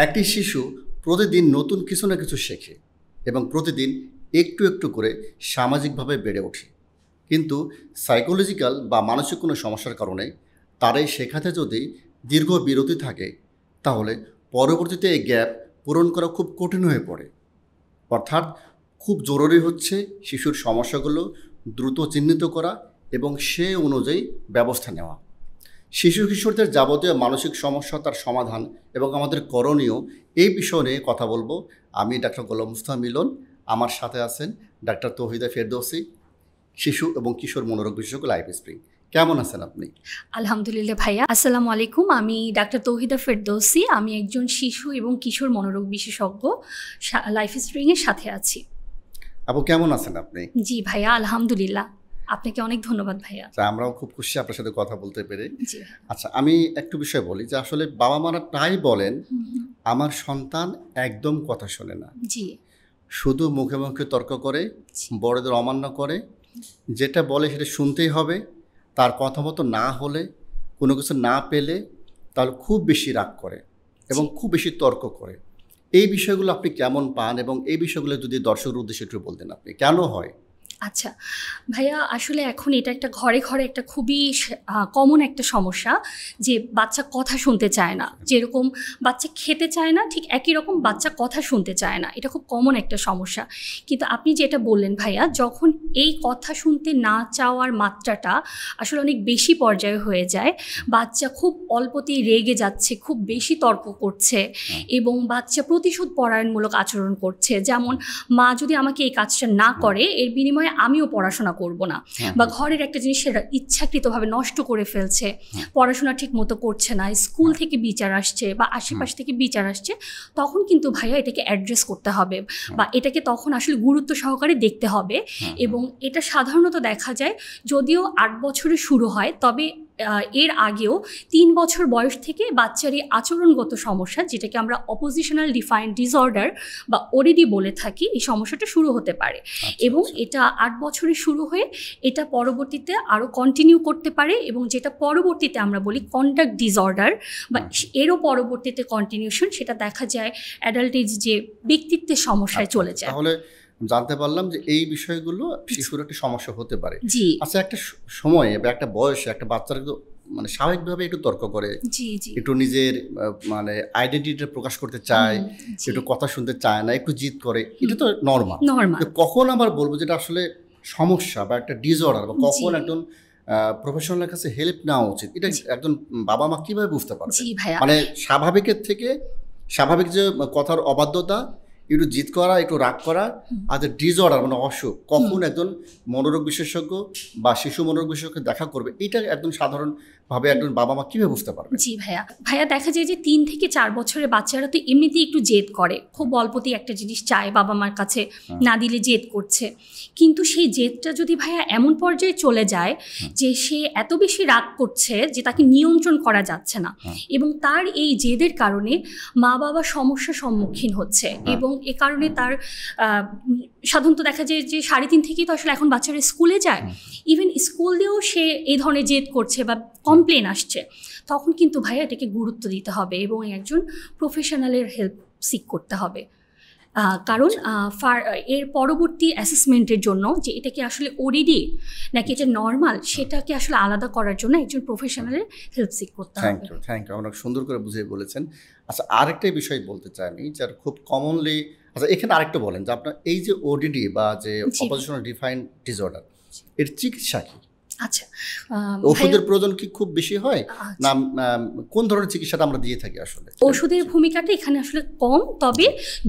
একটি শিশু প্রতিদিন নতুন কিছু না কিছু শেখে এবং প্রতিদিন একটু একটু করে সামাজিকভাবে বেড়ে ওঠে। কিন্তু সাইকোলজিক্যাল বা মানসিক কোনো সমস্যার কারণে তার এই শেখাতে যদি দীর্ঘ বিরতি থাকে, তাহলে পরবর্তীতে এই গ্যাপ পূরণ করা খুব কঠিন হয়ে পড়ে। অর্থাৎ খুব জরুরি হচ্ছে শিশুর সমস্যাগুলো দ্রুত চিহ্নিত করা এবং সে অনুযায়ী ব্যবস্থা নেওয়া। শিশু কিশোরদের যাবতীয় মানসিক সমস্যা, তার সমাধান এবং আমাদের করণীয়, এই বিষয় নিয়ে কথা বলবো। আমি ডাক্তার গোলাম মুস্তাফা মিলন, আমার সাথে আছেন ডাক্তার তৌহিদা ফেরদৌসী, শিশু এবং কিশোর মনোরোগ বিশেষজ্ঞ, লাইফ স্প্রিং। কেমন আছেন আপনি? আলহামদুলিল্লাহ ভাইয়া, আসসালামু আলাইকুম। আমি ডাক্তার তৌহিদা ফেরদৌসী, আমি একজন শিশু এবং কিশোর মনোরোগ বিশেষজ্ঞ, লাইফ স্প্রিংয়ের সাথে আছি। আপু কেমন আছেন আপনি? জি ভাইয়া, আলহামদুলিল্লাহ। আপনাকে অনেক ধন্যবাদ ভাইয়া। আমরাও খুব খুশি আপনার সাথে কথা বলতে পেরে। আচ্ছা, আমি একটু বিষয় বলি যে আসলে বাবা মারা প্রায় বলেন আমার সন্তান একদম কথা শোনে না, জি, শুধু মুখে মুখে তর্ক করে, বড়দের অমান্য করে, যেটা বলে সেটা শুনতেই হবে, তার কথা মতো না হলে, কোনো কিছু না পেলে তাহলে খুব বেশি রাগ করে এবং খুব বেশি তর্ক করে। এই বিষয়গুলো আপনি কেমন পান এবং এই বিষয়গুলো যদি দর্শকের উদ্দেশ্যে একটু বলতেন, আপনি কেন হয়? আচ্ছা ভাইয়া, আসলে এখন এটা একটা ঘরে ঘরে একটা খুবই কমন একটা সমস্যা যে বাচ্চা কথা শুনতে চায় না। যেরকম বাচ্চা খেতে চায় না, ঠিক একই রকম বাচ্চা কথা শুনতে চায় না। এটা খুব কমন একটা সমস্যা। কিন্তু আপনি যেটা বললেন ভাইয়া, যখন এই কথা শুনতে না চাওয়ার মাত্রাটা আসলে অনেক বেশি পর্যায়ে হয়ে যায়, বাচ্চা খুব অল্পতেই রেগে যাচ্ছে, খুব বেশি তর্ক করছে এবং বাচ্চা প্রতিশোধ পরায়ণমূলক আচরণ করছে। যেমন মা যদি আমাকে এই কাজটা না করে, এর বিনিময়ে আমিও পড়াশোনা করব না, বা ঘরের একটা জিনিস সেটা ইচ্ছাকৃতভাবে নষ্ট করে ফেলছে, পড়াশোনা ঠিক মতো করছে না, স্কুল থেকে বিচার আসছে বা আশেপাশ থেকে বিচার আসছে, তখন কিন্তু ভাইয়া এটাকে অ্যাড্রেস করতে হবে বা এটাকে তখন আসলে গুরুত্ব সহকারে দেখতে হবে। এবং এটা সাধারণত দেখা যায় যদিও 8 বছরে শুরু হয়, তবে এর আগেও 3 বছর বয়স থেকে বাচ্চার এই আচরণগত সমস্যা, যেটাকে আমরা অপোজিশনাল ডিফাইন্ড ডিসঅর্ডার বা ওডিডি বলে থাকি, এই সমস্যাটা শুরু হতে পারে। এবং এটা 8 বছরে শুরু হয়ে এটা পরবর্তীতে আরও কন্টিনিউ করতে পারে, এবং যেটা পরবর্তীতে আমরা বলি কন্ডাক্ট ডিসঅর্ডার বা এরও পরবর্তীতে কন্টিনিউশন, সেটা দেখা যায় অ্যাডাল্ট এজ যে ব্যক্তিত্বের সমস্যায় চলে যায়। তাহলে জানতে পারলাম যে এই বিষয়গুলো শিশুর একটা সমস্যা হতে পারে। জি, আচ্ছা, একটা সময়ে বা একটা বয়সে একটা বাচ্চারা কিন্তু মানে স্বাভাবিকভাবে একটু তর্ক করে, একটু নিজের মানে আইডেন্টিটিটা প্রকাশ করতে চায়, একটু কথা শুনতে চায় না, একটু জিদ করে, এটা তো নর্মাল। কখন আবার বলবো যেটা আসলে সমস্যা বা একটা ডিসঅর্ডার, বা কখন একজন প্রফেশনালের কাছে হেল্প নেওয়া উচিত, এটা একজন বাবা মা কিভাবে বুঝতে পারবে? মানে স্বাভাবিকের থেকে, স্বাভাবিক যে কথার অবাধ্যতা, একটু জিদ করা, একটু রাগ করা, আর ডিসঅর্ডার মানে অসুখ, কখন একজন মনোরোগ বিশেষজ্ঞ বা শিশু মনোরোগ বিশেষজ্ঞ দেখা করবে, এটা একদম সাধারণভাবে একজন বাবা মা কীভাবে বুঝতে পারবে? জি ভাইয়া, দেখা যায় যে 3 থেকে 4 বছরের বাচ্চারা তো এমনিতেই একটু জেদ করে, খুব অল্পতেই একটা জিনিস চায়, বাবা মার কাছে না দিলে জেদ করছে। কিন্তু সেই জেদটা যদি ভাইয়া এমন পর্যায়ে চলে যায় যে সে এত বেশি রাগ করছে যে তাকে নিয়ন্ত্রণ করা যাচ্ছে না, এবং তার এই জেদের কারণে মা বাবা সমস্যার সম্মুখীন হচ্ছে, এবং এ কারণে তার সাধারণত দেখা যায় যে 3.5 থেকেই তো আসলে এখন বাচ্চারা স্কুলে যায়, ইভেন স্কুল দিয়েও সে এই ধরনের জেদ করছে বা কমপ্লেন আসছে, তখন কিন্তু ভাইয়া এটাকে গুরুত্ব দিতে হবে এবং একজন প্রফেশনালের হেল্প সিক করতে হবে। কারণ এর পরবর্তী অ্যাসেসমেন্টের জন্য যে এটা কি আসলে ওডিডি নাকি এটা নর্মাল, সেটাকে আসলে আলাদা করার জন্য একজন প্রফেশনালের হেল্প সিক করতে হবে। থ্যাংক ইউ, অনেক সুন্দর করে বুঝিয়ে বলেছেন। আচ্ছা, আরেকটা বিষয় বলতে চাই আমি, যার খুব কমনলি, আচ্ছা এখানে আরেকটা বলেন যে আপনার এই যে ওডিডি বা যে অপোজিশনাল ডিফাইন্ড ডিসঅর্ডার, এর চিকিৎসা কি? আচ্ছা, ওষুধের প্রয়োজন কি খুব বেশি হয় না কোন ধরনের চিকিৎসাটা আমরা দিয়ে থাকি? আসলে ওষুধের ভূমিকাটা এখানে আসলে কম, তবে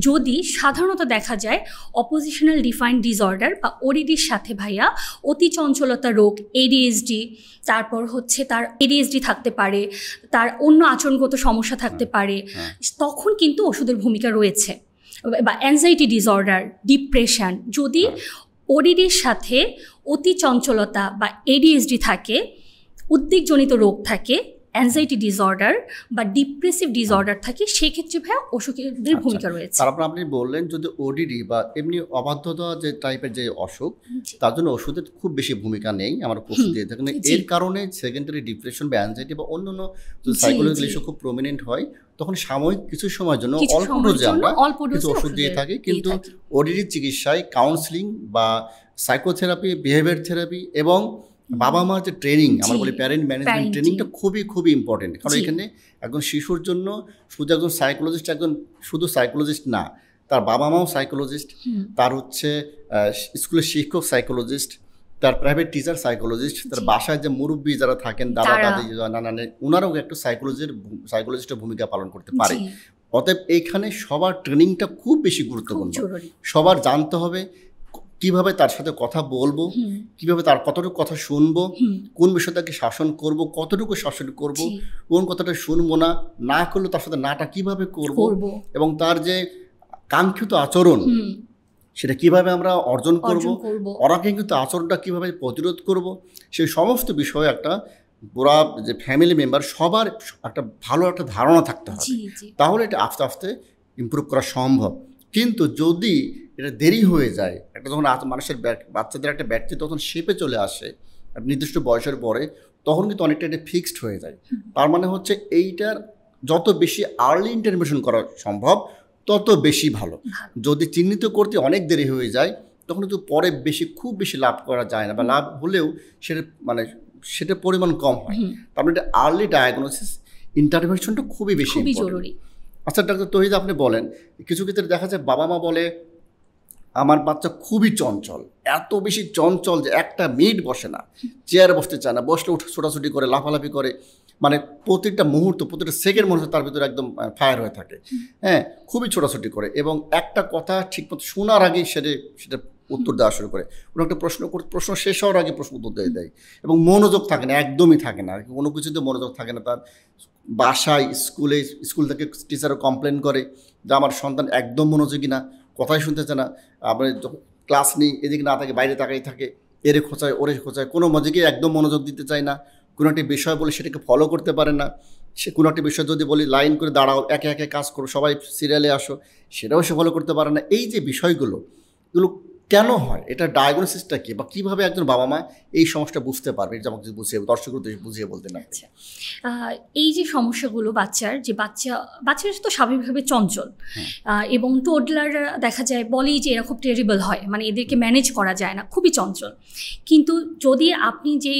যদি সাধারণত দেখা যায় অপোজিশনাল ডিফাইন্ড ডিসঅর্ডার বা ওডিডির সাথে ভাইয়া অতি চঞ্চলতা রোগ, এডিএসডি, তারপর হচ্ছে তার এডিএসডি থাকতে পারে, তার অন্য আচরণগত সমস্যা থাকতে পারে, তখন কিন্তু ওষুধের ভূমিকা রয়েছে। বা অ্যাংজাইটি ডিসঅর্ডার, ডিপ্রেশন, যদি ওডিডির সাথে অতি চঞ্চলতা বা এডিএসডি থাকে, উদ্বেগজনিত রোগ থাকে, অ্যাংজাইটি ডিসঅর্ডার বা ডিপ্রেসিভ ডিসঅর্ডার থাকে, সেক্ষেত্রে ভাইয়া ওষুধের ভূমিকা রয়েছে। তারপর আপনি বললেন যদি ওডিডি বা এমনি অবাধ্যতা যে টাইপের যে অসুখ, তার জন্য ওষুধের খুব বেশি ভূমিকা নেই, আমরা ওষুধ দিয়ে থাকি। এর কারণে সেকেন্ডারি ডিপ্রেশন বা অ্যাংজাইটি বা অন্যান্য সাইকোলজিক্যাল ইস্যু খুব প্রমিনেন্ট হয়, তখন সাময়িক কিছু সময়ের জন্য অল্প ডোজে আমরা কিছু ওষুধ দিয়ে থাকি। কিন্তু ওডিডির চিকিৎসায় কাউন্সিলিং বা সাইকোথেরাপি, বিহেভিয়ার থেরাপি এবং বাবা মার যে ট্রেনিং, আমরা বলি প্যারেন্ট ম্যানেজমেন্ট ট্রেনিংটা খুবই খুবই ইম্পর্টেন্ট। কারণ এখানে একজন শিশুর জন্য শুধু একজন সাইকোলজিস্ট, একজন শুধু সাইকোলজিস্ট না, তার বাবা মাও সাইকোলজিস্ট, তার হচ্ছে স্কুলের শিক্ষক সাইকোলজিস্ট, তার প্রাইভেট টিচার সাইকোলজিস্ট, তার বাসায় যে মুরব্বী যারা থাকেন, দাদা দাদি, নানা, ওনারাও একটা সাইকোলজিস্টের ভূমিকা পালন করতে পারে। অতএব এইখানে সবার ট্রেনিংটা খুব বেশি গুরুত্বপূর্ণ। সবার জানতে হবে কিভাবে তার সাথে কথা বলবো, কিভাবে তার কতটুকু কথা শুনবো, কোন বিষয়টাকে শাসন করব, কতটুকু শাসন করব, কোন কথাটা শুনবো না, না করলে তার সাথে নাটা কিভাবে করব, এবং তার যে কাঙ্ক্ষিত আচরণ সেটা কিভাবে আমরা অর্জন করব, অনাকাঙ্ক্ষিত আচরণটা কিভাবে প্রতিরোধ করব, সেই সমস্ত বিষয়ে একটা পুরা যে ফ্যামিলি মেম্বার সবার একটা ভালো একটা ধারণা থাকতে হবে। তাহলে এটা আস্তে আস্তে ইমপ্রুভ করা সম্ভব। কিন্তু যদি এটা দেরি হয়ে যায়, একটা যখন মানুষের বাচ্চাদের একটা ব্যক্তিত্ব তখন শেপে চলে আসে নির্দিষ্ট বয়সের পরে, তখন কিন্তু অনেকটা এটা ফিক্সড হয়ে যায়। তার মানে হচ্ছে এইটার যত বেশি আর্লি ইন্টারভেনশন করা সম্ভব তত বেশি ভালো। যদি চিহ্নিত করতে অনেক দেরি হয়ে যায় তখন কিন্তু পরে খুব বেশি লাভ করা যায় না, বা লাভ হলেও সেটার পরিমাণ কম হয়। তারপরে এটা আর্লি ডায়াগনোসিস ইন্টারভেনশনটা খুবই বেশি জরুরি। আচ্ছা ডাক্তার তহিদ, আপনি বলেন কিছু ক্ষেত্রে দেখা যায় বাবা মা বলে আমার বাচ্চা খুবই চঞ্চল, এত বেশি চঞ্চল যে একটা মিনিট বসে না, চেয়ারে বসতে চায় না, বসলে উঠে ছোটাছুটি করে, লাফালাফি করে, মানে প্রতিটা মুহূর্ত, প্রতিটা সেকেন্ড মুহূর্তে তার ভিতরে একদম ফায়ার হয়ে থাকে। হ্যাঁ, খুবই ছোটাছুটি করে এবং একটা কথা ঠিকমতো শোনার আগেই সেটা উত্তর দেওয়া শুরু করে। কোনো একটা প্রশ্ন শেষ হওয়ার আগে প্রশ্ন উত্তর দেয় এবং মনোযোগ থাকে না, একদমই থাকে না, কোনো কিছুতে মনোযোগ থাকে না। তার বাসায়, স্কুল থেকে টিচারও কমপ্লেন করে যে আমার সন্তান একদম মনোযোগী না, কথাই শুনতে চায় না, আমরা যখন ক্লাস নিই এদিকে না থাকে, বাইরে তাকাই থাকে, এরে খোঁচায় ওরে খোঁচায়, কোনো মজুকে একদম মনোযোগ দিতে চায় না, কোনো একটা বিষয় বলে সেটাকে ফলো করতে পারে না। সে কোনো একটা বিষয় যদি বলি লাইন করে দাঁড়াও, একে একে কাজ করো, সবাই সিরিয়ালে আসো, সেটাও সে ফলো করতে পারে না। এই যে বিষয়গুলো, এগুলো কেন হয়, এটা ডায়াগনোসিসটা কি, বা কীভাবে একজন বাবা মা এই সমস্যাটা বুঝতে পারবে, এটা আমাকে দর্শকদের বুঝিয়ে বলতে না। এই যে সমস্যাগুলো বাচ্চারা তো স্বাভাবিকভাবে চঞ্চল, এবং টোডলাররা দেখা যায় বলেই যে এরা খুব টেরিবল হয়, মানে এদেরকে ম্যানেজ করা যায় না, খুবই চঞ্চল। কিন্তু যদি আপনি যে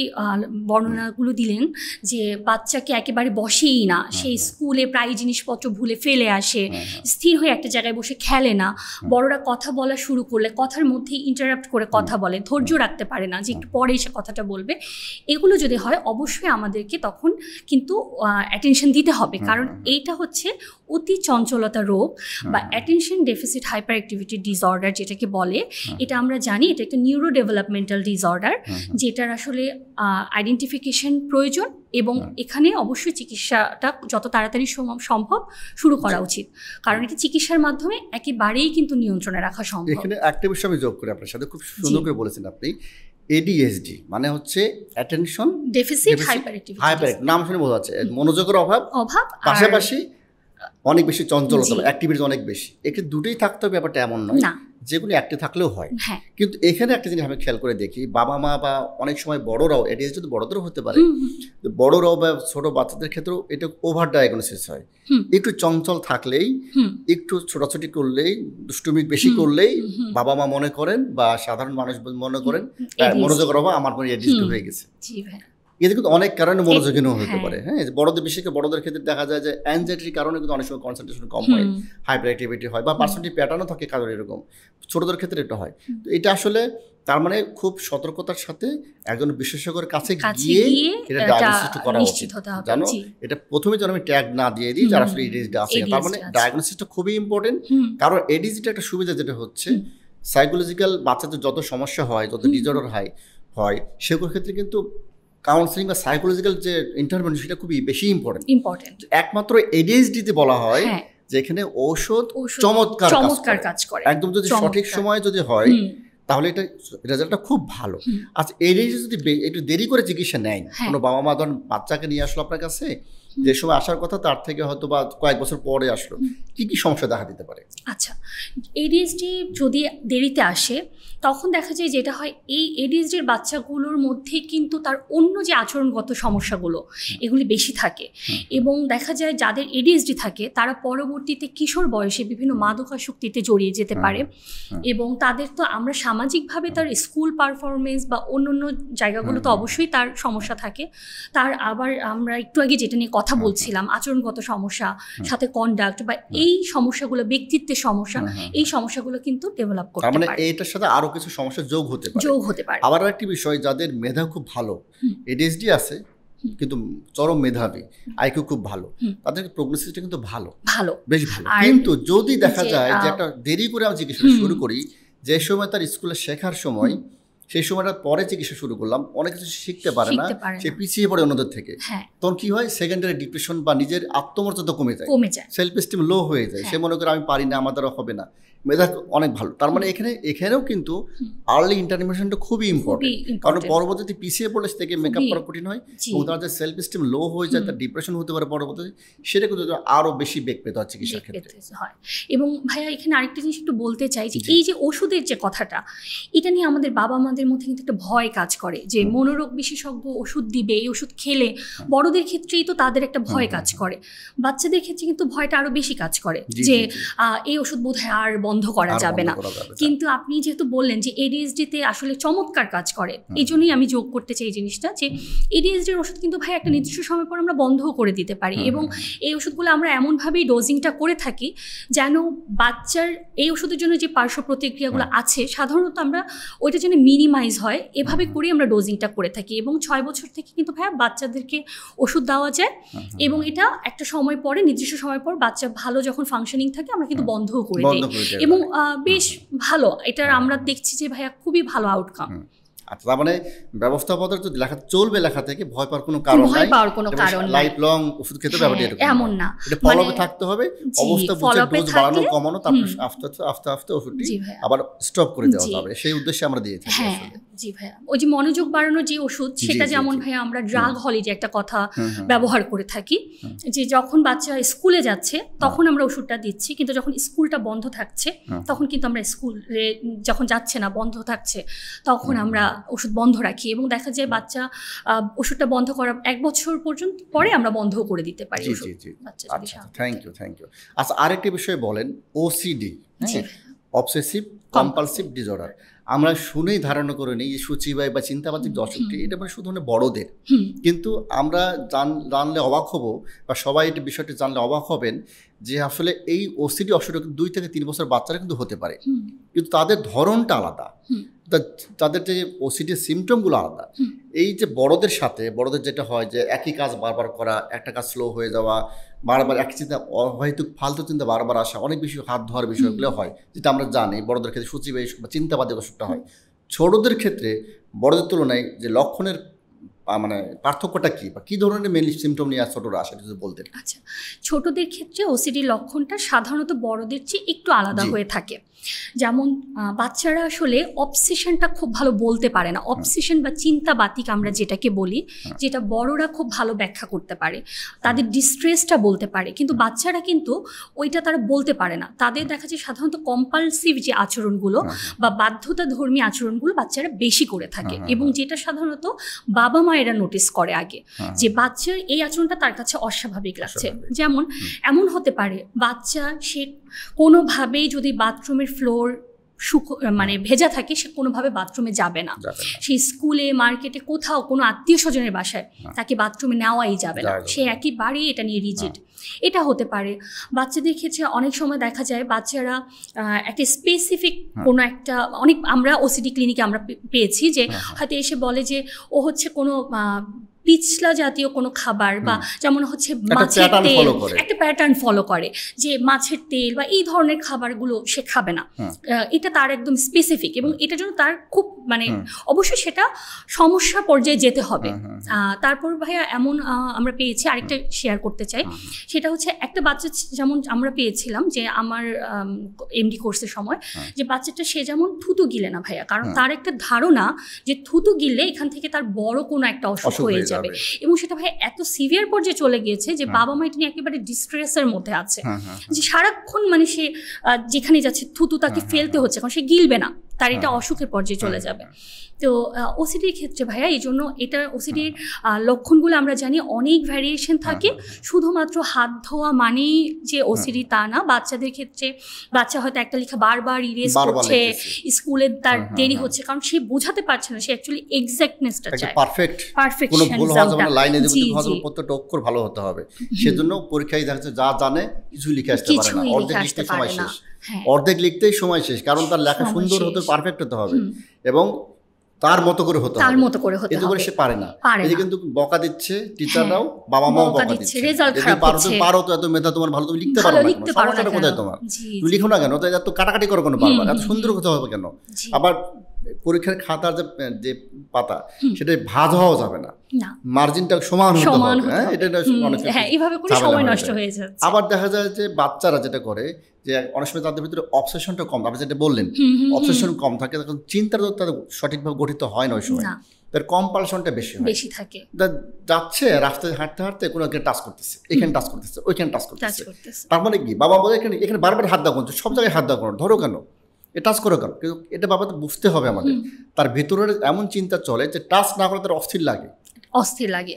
বর্ণনাগুলো দিলেন যে বাচ্চাকে একেবারে বসেই না, সে স্কুলে প্রায় জিনিসপত্র ভুলে ফেলে আসে, স্থির হয়ে একটা জায়গায় বসে খেলে না, বড়রা কথা বলা শুরু করলে কথার মধ্যে ইন্টারাপ্ট করে কথা বলে, ধৈর্য রাখতে পারে না যে একটু পরে এসে কথাটা বলবে, এগুলো যদি হয় অবশ্যই আমাদেরকে তখন কিন্তু অ্যাটেনশন দিতে হবে। কারণ এইটা হচ্ছে অতি চঞ্চলতা রোগ বা attention deficit hyper activity disorder যেটাকে বলে। এটা আমরা জানি এটা একটা নিউরো ডেভেলপমেন্টাল ডিসঅর্ডার, যেটার আসলে আইডেন্টিফিকেশন প্রয়োজন এবং এখানে অবশ্যই চিকিৎসাটা যত তাড়াতাড়ি সম্ভব শুরু করা উচিত, কারণ এটা চিকিৎসার মাধ্যমে একেবারেই কিন্তু নিয়ন্ত্রণে রাখা সম্ভব। এখানে একটা বিষয় আমি যোগ করি আপনার সাথে, খুব সুন্দর করে বলেছেন আপনি। ADHD মানে হচ্ছে অ্যাটেনশন ডেফিসিট হাইপার অ্যাক্টিভিটি, নাম শুনে বোঝা যাচ্ছে মনোযোগের অভাব, পাশাপাশি অনেক বেশি চঞ্চলতা, অ্যাক্টিভিটি অনেক বেশি। একে দুটোই থাকতে হবে ব্যাপারটা এমন নয়, যেগুলো অ্যাক্টিভ থাকলেও হয়। কিন্তু এখানে একটা জিনিস আমি খেয়াল করে দেখি, বাবা মা বা অনেক সময় বড়রাও, ADHD তো বড়দেরও হতে পারে, বড়রাও বা ছোট বাচ্চাদের ক্ষেত্রেও এটা ওভার ডায়াগনোসিস হয়। একটু চঞ্চল থাকলেই, একটু ছোটাছুটি করলেই, দুষ্টুমি বেশি করলেই বাবা মা মনে করেন বা সাধারণ মানুষ মনে করেন মনোযোগের অভাব, আমার পরে ADHD হয়ে গেছে। এতে কিন্তু অনেক কারণে মনোযোগীনও হতে পারে। হ্যাঁ, বিশেষ করে বড়দের ক্ষেত্রে দেখা যায় যে অ্যাংজাইটির কারণে কিন্তু অনেক সময় কনসেন্ট্রেশন কম হয়, হাইপার অ্যাক্টিভিটি হয়, বা পার্সোনালিটি প্যাটার্নও থাকে কারণ এরকম। ছোটদের ক্ষেত্রে এটা হয়। তো এটা আসলে তার মানে খুব সতর্কতার সাথে একজন বিশেষজ্ঞের কাছে গিয়ে এটা ডায়াগনোসিস করা উচিত। জানো, এটা প্রথমে যেন আমি ট্যাগ না দিয়ে দিই যারা আসলে ADHD আছে। তার মানে ডায়াগনোসিসটা খুবই ইম্পর্টেন্ট। কারণ ADHD একটা সুবিধা যেটা হচ্ছে সাইকোলজিক্যাল বাচ্চাদের যত সমস্যা হয়, যত ডিসঅর্ডার হয় সেগুলোর ক্ষেত্রে কিন্তু কাউন্সিলিং বা সাইকোলজিক্যাল যে ইন্টারভেনশন সেটা খুবই বেশি ইম্পর্টেন্ট। একমাত্র ADHD-তে বলা হয় যেখানে ঔষধ চমৎকার কাজ করে, একদম যদি সঠিক সময়ে যদি হয় তাহলে এটা রেজাল্টটা খুব ভালো। আচ্ছা, এই রেঞ্জে যদি একটু দেরি করে চিকিৎসা নেয়, কোনো বাবা মা ধরেন বাচ্চাকে নিয়ে আসলো আপনার কাছে, যে সময় আসার কথা তার থেকে হয়তো বা কয়েক বছর পরে আসলো, কি কি সমস্যা দেখা দিতে পারে? আচ্ছা, এডিএসডি যদি দেরিতে আসে তখন দেখা যায় যেটা হয়, এই এডিএসডির বাচ্চাগুলোর মধ্যে কিন্তু তার অন্য যে আচরণগত সমস্যাগুলো এগুলি বেশি থাকে, এবং দেখা যায় যাদের এডিএসডি থাকে তারা পরবর্তীতে কিশোর বয়সে বিভিন্ন মাদকাসক্তিতে জড়িয়ে যেতে পারে, এবং তাদের তো আমরা সামাজিকভাবে তার স্কুল পারফরমেন্স বা অন্য জায়গাগুলো তো অবশ্যই তার সমস্যা থাকে, তার আবার আমরা একটু আগে যেটা নিয়ে কথা বলছিলাম আচরণগত সমস্যা, সাথে কন্ডাক্ট বা এই সমস্যাগুলো, ব্যক্তিত্বের সমস্যা, এই সমস্যাগুলো কিন্তু ডেভেলপ করতে পারে। মানে এইটার সাথে আরো কিছু সমস্যা যোগ হতে পারে। আবার একটি বিষয়, যাদের মেধা খুব ভালো, এডিএসডি আছে কিন্তু চরম মেধাবী, আইকিউ খুব ভালো, তাদের প্রগনোসিসটা কিন্তু ভালো, বেশ ভালো। কিন্তু যদি দেখা যায় যে একটা দেরি করে আমি চিকিৎসা শুরু করি, যে সময় তার স্কুলে শেখার সময়, সেই সময়টা পরে চিকিৎসা শুরু করলাম, অনেক কিছু শিখতে পারে না, সে পিছিয়ে পড়ে অন্যদের থেকে। তখন কি হয়, সেকেন্ডারি ডিপ্রেশন বা নিজের আত্মমর্যাদা কমে যায়, সেলফ এস্টিম লো হয়ে যায়, সে মনে করে আমি পারি না, আমার দ্বারা হবে না। মেধা অনেক ভালো, তার মানে এখানেও কিন্তু আর্লি ইন্টারভেনশনটা খুবই ইম্পর্টেন্ট, কারণ পরবর্তীতে পিছিয়ে পড়লে থেকে মেকআপ করা কঠিন হয়, এবং তার যে সেলফ এস্টিম লো হয়ে যায়, তার ডিপ্রেশন হতে পারে পরবর্তীতে, সেটা কিন্তু আরো বেশি বেগ পেতে হয় চিকিৎসার ক্ষেত্রে। এবং ভাইয়া এখানে আরেকটা জিনিস একটু বলতে চাই, যে এই যে ওষুধের যে কথাটা, এটা নিয়ে আমাদের বাবা মাদের মধ্যে কিন্তু একটা ভয় কাজ করে, যে মনোরোগ বিশেষজ্ঞ ওষুধ দিবে, এই ওষুধ খেলে, বড়দের ক্ষেত্রেই তো তাদের একটা ভয় কাজ করে, বাচ্চাদের ক্ষেত্রে কিন্তু ভয়টা আরো বেশি কাজ করে, যে এই ওষুধ বোধহয় আর বন্ধ করা যাবে না। কিন্তু আপনি যেহেতু বললেন যে এডিএসডিতে আসলে চমৎকার কাজ করে, এই জন্যই আমি যোগ করতে চাই এই জিনিসটা, যে এডিএসডির ওষুধ কিন্তু ভাই একটা নির্দিষ্ট সময় পর আমরা বন্ধও করে দিতে পারি, এবং এই ওষুধগুলো আমরা এমনভাবেই ডোজিংটা করে থাকি যেন বাচ্চার এই ওষুধের জন্য যে পার্শ্ব প্রতিক্রিয়াগুলো আছে সাধারণত আমরা ওইটা যেন মিনিমাইজ হয়, এভাবে করেই আমরা ডোজিংটা করে থাকি। এবং 6 বছর থেকে কিন্তু ভাইয়া বাচ্চাদেরকে ওষুধ দেওয়া যায়, এবং এটা একটা সময় পরে, নির্দিষ্ট সময় পর বাচ্চা ভালো যখন ফাংশনিং থাকে আমরা কিন্তু বন্ধও করে দিই, এবং বেশ ভালো, এটা আমরা দেখছি যে ভাইয়া খুবই ভালো আউটকাম। আচ্ছা, তার মানে ব্যবস্থাপত্র তো লেখা চলবে, লেখা থেকে ভয় পাওয়ার কোনো কারণ নাই, লাইফ লং ওষুধ খেতে হবে এমন না, এটা ফলোআপে থাকতে হবে, অবস্থা বুঝে ডোজ বাড়ানো কমানো, তারপর আস্তে আস্তে ওষুধটি আবার স্টপ করে দেওয়া হবে, সেই উদ্দেশ্যে আমরা দিয়ে থাকি। জি ভাইয়া, ওই যে মনোযোগ বাড়ানোর যে ওষুধ, সেটা যেমন ভাইয়া আমরা ড্রাগ হলিডে একটা কথা ব্যবহার করে থাকি, যে যখন বাচ্চা স্কুলে যাচ্ছে তখন আমরা ওষুধটা দিচ্ছি, কিন্তু যখন স্কুলটা বন্ধ থাকছে তখন কিন্তু আমরা স্কুলে যখন যাচ্ছে না, বন্ধ থাকছে, তখন আমরা ওষুধ বন্ধ রাখি, এবং দেখা যায় বাচ্চা ওষুধটা বন্ধ করার 1 বছর পর্যন্ত পরে আমরা বন্ধ করে দিতে পারি। Thank you. আচ্ছা, আরেকটি বিষয় বলেন, ওসিডি, অবসেসিভ কম্পালসিভ ডিসঅর্ডার, আমরা শুনেই ধারণা করে নিই সূচিবাই বা চিন্তাবাতিক অসুখটি, এটা মানে শুধু বড়দের, কিন্তু আমরা জানলে অবাক হব, বা সবাই এটা বিষয়টি জানলে অবাক হবেন, যে আসলে এই ওসিডি অসুখটা 2 থেকে 3 বছর বাচ্চারা কিন্তু হতে পারে, কিন্তু তাদের ধরনটা আলাদা, তাদের যে ওসিডির সিমটমগুলো আলাদা। এই যে বড়দের যেটা হয় যে একই কাজ বারবার করা, একটা কাজ স্লো হয়ে যাওয়া, বারবার একই চিন্তা, হয়তো ফালতু চিন্তা বারবার আসা, অনেক বেশি হাত ধোয়ার বিষয়গুলো হয়, যেটা আমরা জানি বড়দের ক্ষেত্রে সূচিবাহী বা চিন্তাবাদী অসুখটা হয়। ছোটদের ক্ষেত্রে বড়দের তুলনায় যে লক্ষণের মানে পার্থক্যটা কি, বা কি ধরনের মেনলি সিমটম নিয়ে ছোটরা আসে যদি বলতেন? আচ্ছা, ছোটদের ক্ষেত্রে ওসিডি লক্ষণটা সাধারণত বড়দের চেয়ে একটু আলাদা হয়ে থাকে। যেমন বাচ্চারা আসলে অবসেশনটা খুব ভালো বলতে পারে না, অবসেশন বা চিন্তাবাতিক আমরা যেটাকে বলি, যেটা বড়রা খুব ভালো ব্যাখ্যা করতে পারে, তাদের ডিস্ট্রেসটা বলতে পারে, কিন্তু বাচ্চারা কিন্তু ওইটা তারা বলতে পারে না। তাদের দেখা যায় সাধারণত কম্পালসিভ যে আচরণগুলো বা বাধ্যতাধর্মী আচরণগুলো বাচ্চারা বেশি করে থাকে, এবং যেটা সাধারণত বাবা মায়েরা নোটিস করে আগে, যে বাচ্চার এই আচরণটা তার কাছে অস্বাভাবিক লাগছে। যেমন এমন হতে পারে, বাচ্চা সে কোনোভাবেই যদি বাথরুমের ফ্লোর মানে ভেজা থাকে, সে কোনোভাবে বাথরুমে যাবে না, সে স্কুলে, মার্কেটে, কোথাও কোনো আত্মীয় স্বজনের বাসায় তাকে বাথরুমে নেওয়াই যাবে না, সে একেবারেই এটা নিয়ে রিজিড। এটা হতে পারে। বাচ্চাদের ক্ষেত্রে অনেক সময় দেখা যায় বাচ্চারা একটা স্পেসিফিক কোনো একটা, অনেক আমরা ওসিডি ক্লিনিকে আমরা পেয়েছি যে হয়তো এসে বলে যে ও হচ্ছে কোনো পিছলা জাতীয় কোনো খাবার বা যেমন হচ্ছে একটা মাছের pattern তেল, follow করে। একটা প্যাটার্ন ফলো করে যে মাছের তেল বা এই ধরনের খাবারগুলো সে খাবে না, এটা তার একদম স্পেসিফিক, এবং এটার জন্য তার খুব মানে অবশ্যই সেটা সমস্যা পর্যায়ে যেতে হবে। তারপর ভাইয়া এমন আমরা পেয়েছি, আরেকটা শেয়ার করতে চাই, সেটা হচ্ছে একটা বাচ্চা যেমন আমরা পেয়েছিলাম যে আমার এমডি কোর্সের সময়, যে বাচ্চাটা সে যেমন থুতু গিলে না ভাইয়া, কারণ তার একটা ধারণা যে থুতু গিললে এখান থেকে তার বড় কোনো একটা অসুখ হয়ে যাবে, এবং সেটা ভাই এত সিভিয়ার পর্যায়ে চলে গিয়েছে যে বাবা মা এটা নিয়ে একেবারে ডিস্ট্রেসের মধ্যে আছে, যে সারাক্ষণ মানে সে যেখানে যাচ্ছে থুতু তাকে ফেলতে হচ্ছে, কারণ সে গিলবে না, তার এটা অসুখের পর্যায়ে চলে যাবে। তো ওসিডির ক্ষেত্রে ভাইয়া এই জন্য এটা ওসিডির লক্ষণগুলো আমরা জানি অনেক ভ্যারিয়েশন থাকে, শুধুমাত্র হাত ধোয়া মানেই যে ওসিডি তা না। বাচ্চাদের ক্ষেত্রে বাচ্চা হয়তো একটা লেখা বারবার ইরেজ করছে, স্কুলে তার দেরি হচ্ছে, কারণ সে বোঝাতে পারছে না, সে অ্যাকচুয়ালি এক্সাক্টনেসটা চায়, কোনো ভুল হওয়া যাবে না, লাইনে প্রত্যেকটা অক্ষর ভালো হতে হবে, সেজন্য পরীক্ষায় দেখা যাচ্ছে যা জানে কিছু লিখে আসতে পারে না, অর্ধেক লিখতে সময় শেষ, অর্ধেক লিখতেই সময় শেষ, কারণ তার লেখা সুন্দর হতে পারফেক্ট হতে হবে এবং তার মতো করে হতে হবে, তার মতো করে হতে হবে, সে পারে না। এই কিন্তু বকা দিচ্ছে টিচাররাও, বাবা মাও বকা দিচ্ছে, রেজাল্ট খারাপ হচ্ছে, পারো তো এত মেধা তোমার ভালো, তুমি লিখতে পারো না, সমস্যাটা কোথায় তোমার, তুমি লিখো না কেন, তাই এত কাটাকাটি করো কেন, বারবার এত সুন্দর হতে হবে কেন, আবার পরীক্ষার খাতার যে পাতা সেটা ভাঁজ হওয়া যাবে না, মার্জিনটা সমান হতে হবে, এটা এইভাবে করে সময় নষ্ট হয়ে যাচ্ছে। আবার দেখা যায় যে বাচ্চারা যেটা করে যে অনেক সময় তাদের ভিতরে অবসেশনটা কম, আপনি যেটা বললেন অবসেশন কম থাকে, তখন চিন্তাটা তাদের সঠিকভাবে গঠিত হয় না, ওই সময় তার কম্পালশনটা বেশি থাকে, যাচ্ছে রাস্তায় হাঁটতে হাঁটতে কোনো একটা টাচ করতেছে, এখানে টাচ করতেছে, ওইখানে টাচ করতেছে, তার মানে কি বাবা বলে এখানে বারবার হাত দাও করছে, সব জায়গায় হাত দাও করো, ধরো কেন, এ টাচ করো কেন, কিন্তু এটা বাবা তো বুঝতে হবে আমাদের, তার ভিতরে এমন চিন্তা চলে যে টাচ না করলে তার অস্থির লাগে,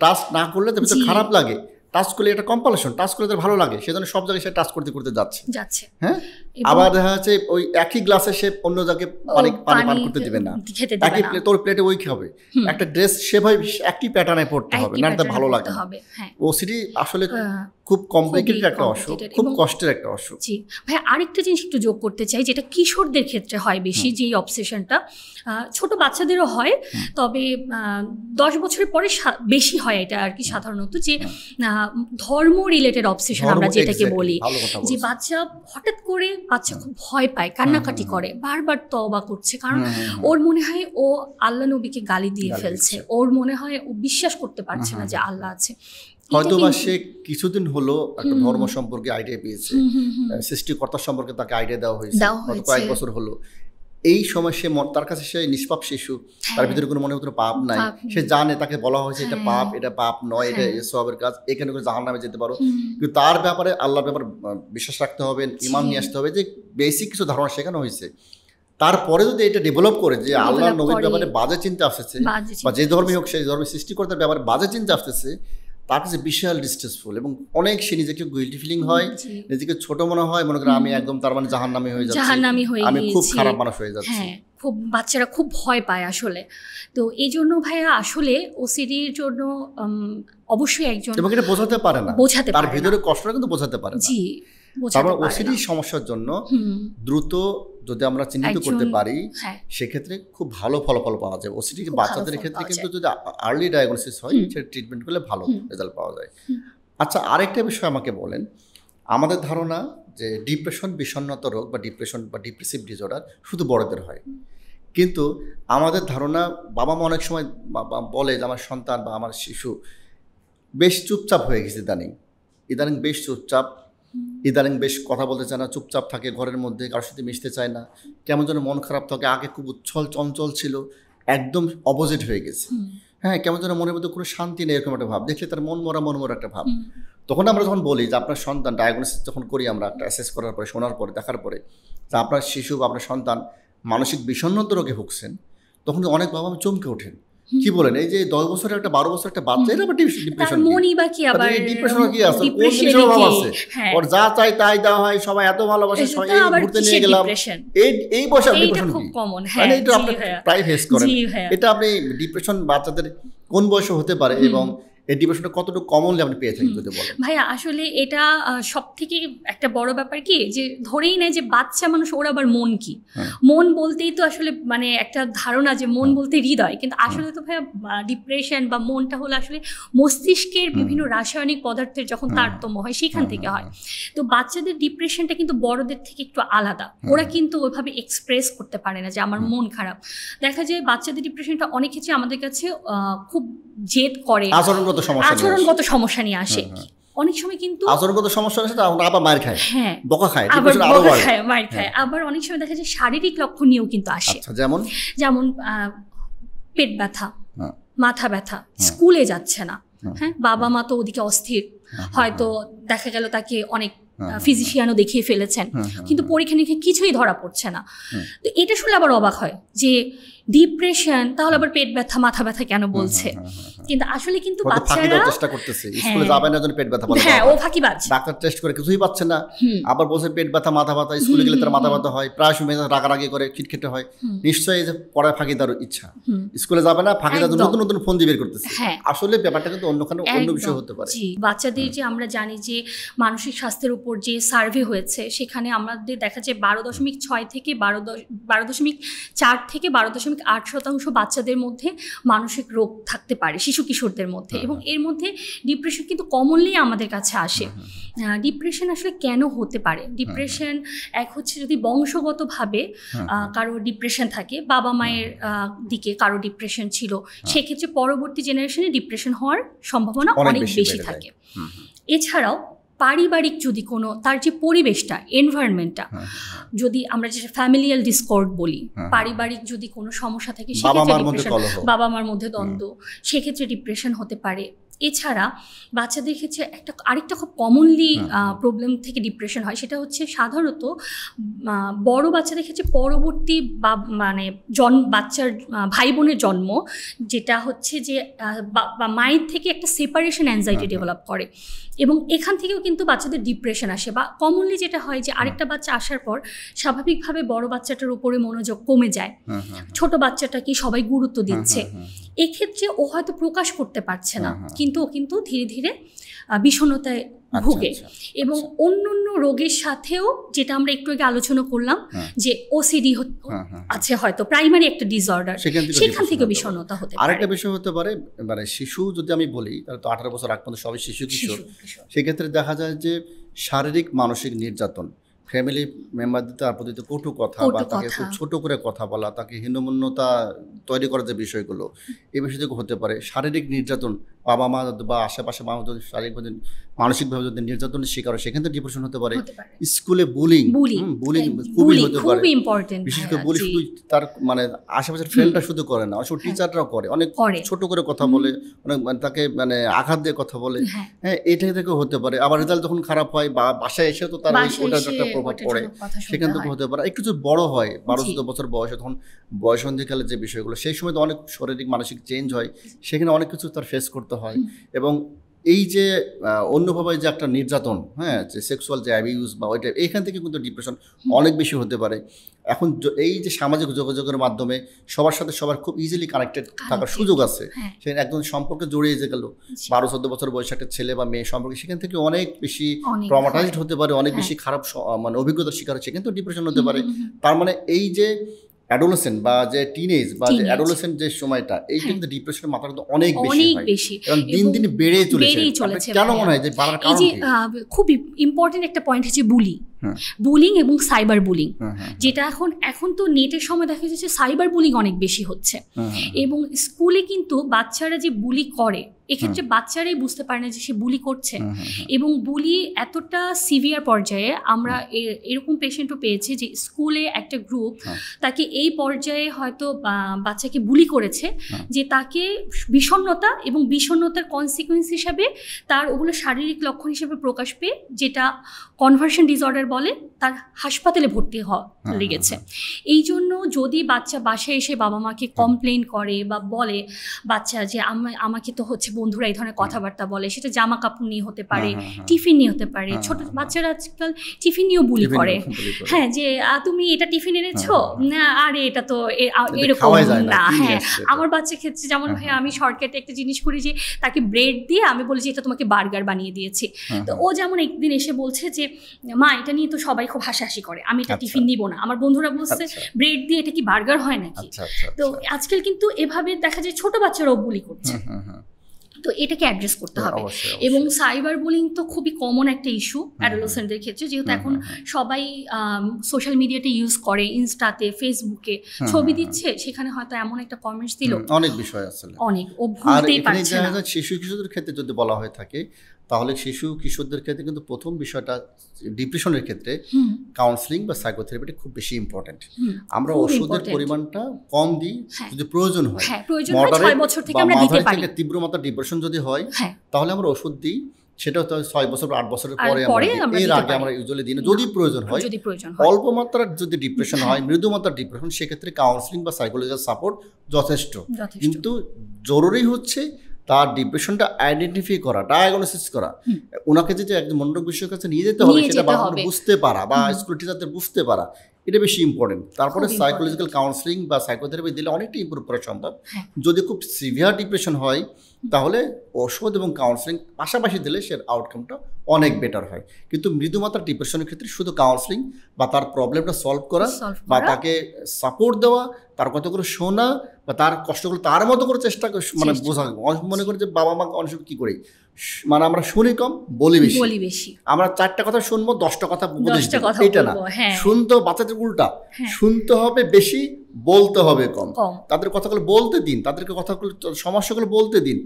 টাচ না করলে তার ভিতরে খারাপ লাগে, টাচ করলে এটা কম্পালশন, টাচ করলে তার ভালো লাগে, সেজন্য সব জায়গায় সে টাচ করতে করতে যাচ্ছে। হ্যাঁ, আবার দেখা যাচ্ছে ওই একই গ্লাসে সে অন্য জায়গায় পানি পান করতে দিবে না, একই তোর প্লেটে ওই খাবে, একটা ড্রেস সেভাবে একই প্যাটার্নে পড়তে হবে, না তার ভালো লাগে। ওসিডি আসলে খুব কমপ্লিকেটেড একটা অসুখ, খুব কষ্টের একটা অসুখ। জি ভাই, আরেকটা জিনিস একটু যোগ করতে চাই, যেটা কিশোরদের ক্ষেত্রে হয় বেশি, যে অবসেশনটা ছোট বাচ্চাদেরও হয়, তবে 10 বছরের পরে বেশি হয় এটা আর কি, সাধারণত যে ধর্ম রিলেটেড অবসেশন আমরা যেটাকে বলি, যে বাচ্চা হঠাৎ করে বাচ্চা খুব ভয় পায়, কান্নাকাটি করে, বারবার তওবা করছে, কারণ ওর মনে হয় ও আল্লাহ নবীকে গালি দিয়ে ফেলছে, ওর মনে হয় ও বিশ্বাস করতে পারছে না যে আল্লাহ আছে, হয়তো বা সে কিছুদিন হলো একটা ধর্ম সম্পর্কে আইডিয়া পেয়েছে, সৃষ্টিকর্তা সম্পর্কে তাকে আইডিয়া দেওয়া হয়েছে, কয়েক বছর হলো, এই সময় সে তার কাছে সে নিষ্পাপ শিশু, তার ভিতরে কোনো মনে কোনো পাপ নাই, সে জানে, তাকে বলা হয়েছে এটা পাপ, এটা পাপ নয়, এটা সওয়াবের কাজ, এখানে করে জাহান্নামে যেতে পারো, কিন্তু তার ব্যাপারে আল্লাহর ব্যাপারে বিশ্বাস রাখতে হবে, ঈমান নিয়ে আসতে হবে, যে বেসিক কিছু ধারণা শেখানো হয়েছে। তারপরে যদি এটা ডেভেলপ করে যে আল্লাহ নবীর ব্যাপারে বাজে চিন্তা আসতেছে, বা যে ধর্মই হোক সেই ধর্মের সৃষ্টিকর্তার ব্যাপারে বাজে চিন্তা আসতেছে, তার কাছে বিশাল ডিস্ট্রেসফুল, এবং অনেক সে নিজেকে গিল্টি ফিলিং হয়, নিজেকে ছোট মনে হয়, মনে করে আমি একদম তার মানে জাহান্নামী হয়ে যাচ্ছি, আমি খুব খারাপ মানুষ হয়ে যাচ্ছি। খুব বাচ্চারা খুব ভয় পায় আসলে। তো এই জন্য ভাইয়া আসলে ওসিডির জন্য অবশ্যই একজন, এবং এটা বোঝাতে পারে না, তার ভিতরে কষ্টটা কিন্তু বোঝাতে পারে না। তারপর ওসিডি সমস্যার জন্য দ্রুত যদি আমরা চিহ্নিত করতে পারি, সেক্ষেত্রে খুব ভালো ফলাফল পাওয়া যায়। ওসিডি বাচ্চাদের ক্ষেত্রে কিন্তু যদি আর্লি ডায়াগনোসিস হয়, সেটা ট্রিটমেন্ট করলে ভালো রেজাল্ট পাওয়া যায়। আচ্ছা, আরেকটা বিষয় আমাকে বলেন, আমাদের ধারণা যে ডিপ্রেশন, বিষণ্ণতা রোগ বা ডিপ্রেশন বা ডিপ্রেসিভ ডিসঅর্ডার শুধু বড়দের হয়, কিন্তু আমাদের ধারণা, বাবা মা অনেক সময় বলে যে আমার সন্তান বা আমার শিশু বেশ চুপচাপ হয়ে গেছে, ইদানিং বেশ চুপচাপ, ইদানিং বেশ কথা বলতে চায় না, চুপচাপ থাকে ঘরের মধ্যে, কারোর সাথে মিশতে চায় না, কেমন যেন মন খারাপ থাকে, আগে খুব উচ্ছল চঞ্চল ছিল, একদম অপোজিট হয়ে গেছে, হ্যাঁ, কেমন যেন মনের মধ্যে কোনো শান্তি নেই, এরকম একটা ভাব, দেখলে তার মন মরা একটা ভাব। তখন আমরা যখন বলি যে আপনার সন্তান, ডায়াগনোসিস যখন করি আমরা, একটা অ্যাসেস করার পরে, শোনার পরে, দেখার পরে যে আপনার শিশু বা আপনার সন্তান মানসিক বিষণ্ণতা রোগে ভুগছেন, তখন অনেক বাবা মা চমকে ওঠেন, কি বলেন, এই যে 10 বছরের একটা 12 বছরের একটা বাচ্চা, এটা আবার ডিপ্রেশন, ডিপ্রেশন কি আছে, কোন জিনিসের অভাব আছে, ওর যা চাই তাই দেওয়া হয়, সবাই এত ভালোবাসে, সবাই ঘুরতে নিয়ে গেলাম, এই বয়সে ডিপ্রেশন কি, মানে এটা আপনি প্রায় ফেস করেন। এটা আপনি ডিপ্রেশন বাচ্চাদের কোন বয়সে হতে পারে, এবং এই ডিপ্রেশনটা কতটুকু কমনলি আপনি পেয়ে থাকেন যদি বলেন? ভাইয়া আসলে এটা সব থেকে একটা বড় ব্যাপার কি, যে ধরেই নেয় যে বাচ্চা মানুষ, ওর আবার মন কি, মন বলতেই তো আসলে মানে একটা ধারণা যে মন বলতে হৃদয়, কিন্তু আসলে তো ভাইয়া ডিপ্রেশন বা মনটা হলো আসলে মস্তিষ্কের বিভিন্ন রাসায়নিক পদার্থের যখন তারতম্য হয় সেখান থেকে হয়। তো বাচ্চাদের ডিপ্রেশনটা কিন্তু বড়দের থেকে একটু আলাদা, ওরা কিন্তু ওইভাবে এক্সপ্রেস করতে পারে না যে আমার মন খারাপ। দেখা যায় বাচ্চাদের ডিপ্রেশনটা অনেক ক্ষেত্রে আমাদের কাছে খুব জেদ করে, আচরণগত সমস্যা নিয়ে আসে। অনেক সময় কিন্তু আচরণগত সমস্যা আছে, আবার মার খায়, হ্যাঁ বকা খায়, আবার বকা খায়, মার খায়। আবার অনেক সময় দেখা যায় শারীরিক লক্ষণ নিয়েও কিন্তু আসে। যেমন পেট ব্যথা, মাথা ব্যথা, স্কুলে যাচ্ছে না, হ্যাঁ বাবা মা তো ওদিকে অস্থির, হয়তো দেখা গেল তাকে অনেক ফিজিশিয়ানও দেখিয়ে ফেলেছেন, কিন্তু পরীক্ষা নিরীক্ষা কিছুই ধরা পড়ছে না। তো এটা শুনলে আবার অবাক হয় যে ডিপ্রেশন, তাহলে আবার পেট ব্যথা মাথা ব্যথা কেন বলছে? কিন্তু আসলে কিন্তু বাচ্চারা চেষ্টা করতেছে, স্কুলে যাবে না জন্য পেট ব্যথা বলে, হ্যাঁ ও ফাঁকিবাজ, ডাক্তার টেস্ট করে কিছুই পাচ্ছে না, আবার বলছে পেট ব্যথা মাথা ব্যথা, স্কুলে গেলে তার মাথা ব্যথা হয়, প্রায় সময় রাগারাগি করে, খিটখিটে হয়। নিশ্চয়ই এই যে পড়ায় ফাঁকি দেওয়ার ইচ্ছা, স্কুলে যাবে না, ফাঁকি দেওয়ার নতুন নতুন ফোন দিয়ে বের করতেছে। আসলে ব্যাপারটা কিন্তু অন্য বিষয় হতে পারে। বাচ্চাদের যে আমরা জানি যে মানসিক স্বাস্থ্যের উপর যে সার্ভে হয়েছে, সেখানে আমাদের দেখা যায় 12.6 থেকে 12.4 থেকে 12.8% বাচ্চাদের মধ্যে মানসিক রোগ থাকতে পারে শিশু কিশোরদের মধ্যে, এবং এর মধ্যে ডিপ্রেশন কিন্তু কমনলি আমাদের কাছে আসে। ডিপ্রেশন আসলে কেন হতে পারে? ডিপ্রেশন এক হচ্ছে যদি বংশগতভাবে কারো ডিপ্রেশন থাকে, বাবা মায়ের দিকে কারো ডিপ্রেশন ছিল, সেক্ষেত্রে পরবর্তী জেনারেশনে ডিপ্রেশন হওয়ার সম্ভাবনা অনেক বেশি থাকে। এছাড়াও পারিবারিক যদি কোনো তার যে পরিবেশটা, এনভায়রনমেন্টটা, যদি আমরা যেটা ফ্যামিলিয়াল ডিসকর্ড বলি, পারিবারিক যদি কোনো সমস্যা থাকে, সেক্ষেত্রে ডিপ্রেশন, বাবা মার মধ্যে দ্বন্দ্ব, সেক্ষেত্রে ডিপ্রেশন হতে পারে। এছাড়া বাচ্চাদের ক্ষেত্রে আরেকটা খুব কমনলি প্রবলেম থেকে ডিপ্রেশন হয়, সেটা হচ্ছে সাধারণত বড় বাচ্চাদের ক্ষেত্রে পরবর্তী মানে বাচ্চার ভাই বোনের জন্ম, যেটা হচ্ছে যে মায়ের থেকে একটা সেপারেশন অ্যাংজাইটি ডেভেলপ করে, এবং এখান থেকেও কিন্তু বাচ্চাদের ডিপ্রেশন আসে। বা কমনলি যেটা হয় যে আরেকটা বাচ্চা আসার পর স্বাভাবিকভাবে বড় বাচ্চাটার উপরে মনোযোগ কমে যায়, ছোট বাচ্চাটাকে সবাই গুরুত্ব দিচ্ছে, এক্ষেত্রে ও হয়তো প্রকাশ করতে পারছে না, কিন্তু ও কিন্তু ধীরে ধীরে বিষণ্ণতায় ভুগে। এবং অন্য রোগের সাথেও, যেটা আমরা একটু আগে আলোচনা করলাম যে ওসিডি আছে, হয়তো প্রাইমারি একটা ডিসঅর্ডার, সেখান থেকে বিষণ্ণতা হতে পারে। আরেকটা বিষয় হতে পারে, মানে শিশু যদি আমি বলি, তাহলে তো 18 বছর আগ পর্যন্ত সবাই শিশু কিশোর, সেক্ষেত্রে দেখা যায় যে শারীরিক মানসিক নির্যাতন, ফ্যামিলি মেম্বারদের তার প্রতি কটু কথা বা তাকে খুব ছোট করে কথা বলা, তাকে হীনমন্যতা তৈরি করার যে বিষয়গুলো, এই বিষয়গুলো হতে পারে। শারীরিক নির্যাতন, বাবা মা বা আশেপাশে মানুষ যদি শারীরিকভাবে মানসিকভাবে যদি নির্যাতনের শিকার হয়, সেখান থেকে ডিপ্রেশন হতে পারে। স্কুলে বুলিং খুবই হতে পারে, বিশেষ করে বুলি শুধু তার মানে আশেপাশের ফ্রেন্ডরা শুধু করে না, অবশ্য টিচাররাও করে, অনেক ছোট করে কথা বলে, অনেক তাকে মানে আঘাত দিয়ে কথা বলে, হ্যাঁ এটা থেকেও হতে পারে। আবার রেজাল্ট যখন খারাপ হয় বা বাসায় এসে তো তার ওটা একটা প্রভাব পড়ে, সেখান থেকে হতে পারে। একটু যদি বড় হয়, 12-14 বছর বয়সে, তখন বয়সন্ধিকালের যে বিষয়গুলো, সেই সময় তো অনেক শারীরিক মানসিক চেঞ্জ হয়, সেখানে অনেক কিছু তার ফেস করতে হয়। এবং এই যে অন্যভাবে যে একটা নির্যাতন, হ্যাঁ, যে সেক্সুয়াল যে অ্যাবিউজ বা ওইটা, এইখান থেকে কিন্তু ডিপ্রেশন অনেক বেশি হতে পারে। এখন এই যে সামাজিক যোগাযোগের মাধ্যমে সবার সাথে সবার খুব ইজিলি কানেক্টেড থাকার সুযোগ আছে, সেখানে একদম সম্পর্কে জড়িয়ে যে গেল 12-14 বছর বয়সে একটা ছেলে বা মেয়ে সম্পর্কে, সেখান থেকে অনেক বেশি ট্রমাটাইজড হতে পারে, অনেক বেশি খারাপ মানে অভিজ্ঞতার শিকার হচ্ছে, কিন্তু ডিপ্রেশন হতে পারে। তার মানে এই যে অ্যাডোলেসেন্ট বা যে টিনেজ বা যে অ্যাডোলেসেন্ট যে সময়টা, এইটা কিন্তু ডিপ্রেশনের মাত্রা কিন্তু অনেক বেশি এবং দিন দিন বেড়েই চলেছে। কেন মনে হয় যে বাড়ার কারণ কি? খুব ইম্পর্টেন্ট একটা পয়েন্ট হচ্ছে বুলিং এবং সাইবার বুলিং, যেটা এখন তো নেটের সময় দেখা যাচ্ছে সাইবার বুলিং অনেক বেশি হচ্ছে। এবং স্কুলে কিন্তু বাচ্চারা যে বুলি করে, এক্ষেত্রে বাচ্চারাই বুঝতে পারে না যে সে বুলি করছে, এবং বুলি এতটা সিভিয়ার পর্যায়ে আমরা এরকম পেশেন্টও পেয়েছি যে স্কুলে একটা গ্রুপ তাকে এই পর্যায়ে হয়তো বাচ্চাকে বুলি করেছে যে তাকে বিষণ্ণতা এবং বিষণ্ণতার কনসিকুয়েন্স হিসাবে তার ওগুলো শারীরিক লক্ষণ হিসেবে প্রকাশ পেয়ে, যেটা কনভার্সন ডিসঅর্ডার বলে তার হাসপাতালে ভর্তি লেগেছে। এই জন্য যদি বাচ্চা বাসায় এসে বাবা মাকে কমপ্লেন করে বা বলে বাচ্চা যে আমাকে তো হচ্ছে বন্ধুরা এই ধরনের কথাবার্তা বলে, সেটা জামা কাপড় নিয়ে হতে পারে, টিফিন নিয়ে হতে পারে। ছোট বাচ্চারা আজকাল টিফিন নিয়েও বুলি করে, হ্যাঁ, যে তুমি এটা টিফিন এনেছো না, আরে এটা তো এরকম না। হ্যাঁ, আমার বাচ্চার ক্ষেত্রে যেমন ভাই আমি শর্টকাটে একটা জিনিস করি যে তাকে ব্রেড দিয়ে আমি বলি যে এটা তোমাকে বার্গার বানিয়ে দিয়েছি। তো ও যেমন একদিন এসে বলছে যে মা এটা নিয়ে তো সবাই খুব হাসাহাসি করে, আমি এটা টিফিন নিব না। আমার বন্ধুরা বলছে ব্রেড দিয়ে এটা কি বার্গার হয় নাকি? তো আজকাল কিন্তু এভাবে দেখা যায় ছোট বাচ্চারাও বুলি করছে। তো এটাকে অ্যাড্রেস করতে হবে। এবং সাইবার বুলিং তো খুবই কমন একটা ইস্যু অ্যাডোলেসেন্টদের ক্ষেত্রে, যেহেতু এখন সবাই সোশ্যাল মিডিয়াতে ইউজ করে, ইনস্টাতে, ফেসবুকে ছবি দিচ্ছে, সেখানে হয়তো এমন একটা কমেন্টস দিল, অনেক বিষয় আছে, অনেক ও ভুলতেই পারছে না। শিশু কিশোরদের ক্ষেত্রে যদি বলা হয়ে থাকে তাহলে শিশু কিশোরদের ক্ষেত্রে কিন্তু প্রথম বিষয়টা ডিপ্রেশনের ক্ষেত্রে কাউন্সিলিং বা সাইকোথেরাপিটা খুব বেশি ইম্পর্টেন্ট। আমরা ওষুধের পরিমাণটা কম দিই যদি প্রয়োজন হয়, মডারেট 6 বছর থেকে আমরা দিতে পারি। তীব্র মাত্রার ডিপ্রেশন যদি হয় তাহলে আমরা ওষুধ দিই, সেটা তো 6 বছর 8 বছরের পরে আমরা এর আগে আমরা ইউজুয়ালি দিই না। যদি প্রয়োজন হয়, অল্প মাত্রার যদি ডিপ্রেশন হয়, মৃদু মাত্রার ডিপ্রেশন, সেক্ষেত্রে কাউন্সিলিং বা সাইকোলজিক্যাল সাপোর্ট যথেষ্ট। কিন্তু জরুরি হচ্ছে তার ডিপ্রেশনটা আইডেন্টিফাই করা, ডায়াগনোসিস করা। ওনাকে যে একজন মনোরোগ বিশেষজ্ঞের কাছে নিয়ে যেতে হবে সেটা বাবা বুঝতে পারা বা স্কুল টিচারদের বুঝতে পারা, এটা বেশি ইম্পর্টেন্ট। তারপরে সাইকোলজিক্যাল কাউন্সিলিং বা সাইকোথেরাপি দিলে অনেকটা ইম্প্রুভ করা সম্ভব। যদি খুব সিভিয়ার ডিপ্রেশন হয় তাহলে ওষুধ এবং কাউন্সিলিং পাশাপাশি দিলে সে আউটকামটা অনেক বেটার হয়। কিন্তু মৃদুমাত্রার ডিপ্রেশনের ক্ষেত্রে শুধু কাউন্সিলিং বা তার প্রবলেমটা সলভ করা বা তাকে সাপোর্ট দেওয়া, তার কথা করে শোনা বা তার কষ্টগুলো তার মতো করে চেষ্টা মানে বোঝা। মনে করে যে বাবা মা অনেক সময় কী করি, মানে আমরা শুনি কম বলি বেশি। আমরা 4টা কথা শুনবো, 10টা কথা উপদেশ দেব, এটা না। শুনতে বাচ্চাদের উল্টা, শুনতে হবে বেশি, বলতে হবে কম। তাদের কথাগুলো বলতে দিন, তাদেরকে কথাগুলো সমস্যাগুলো বলতে দিন,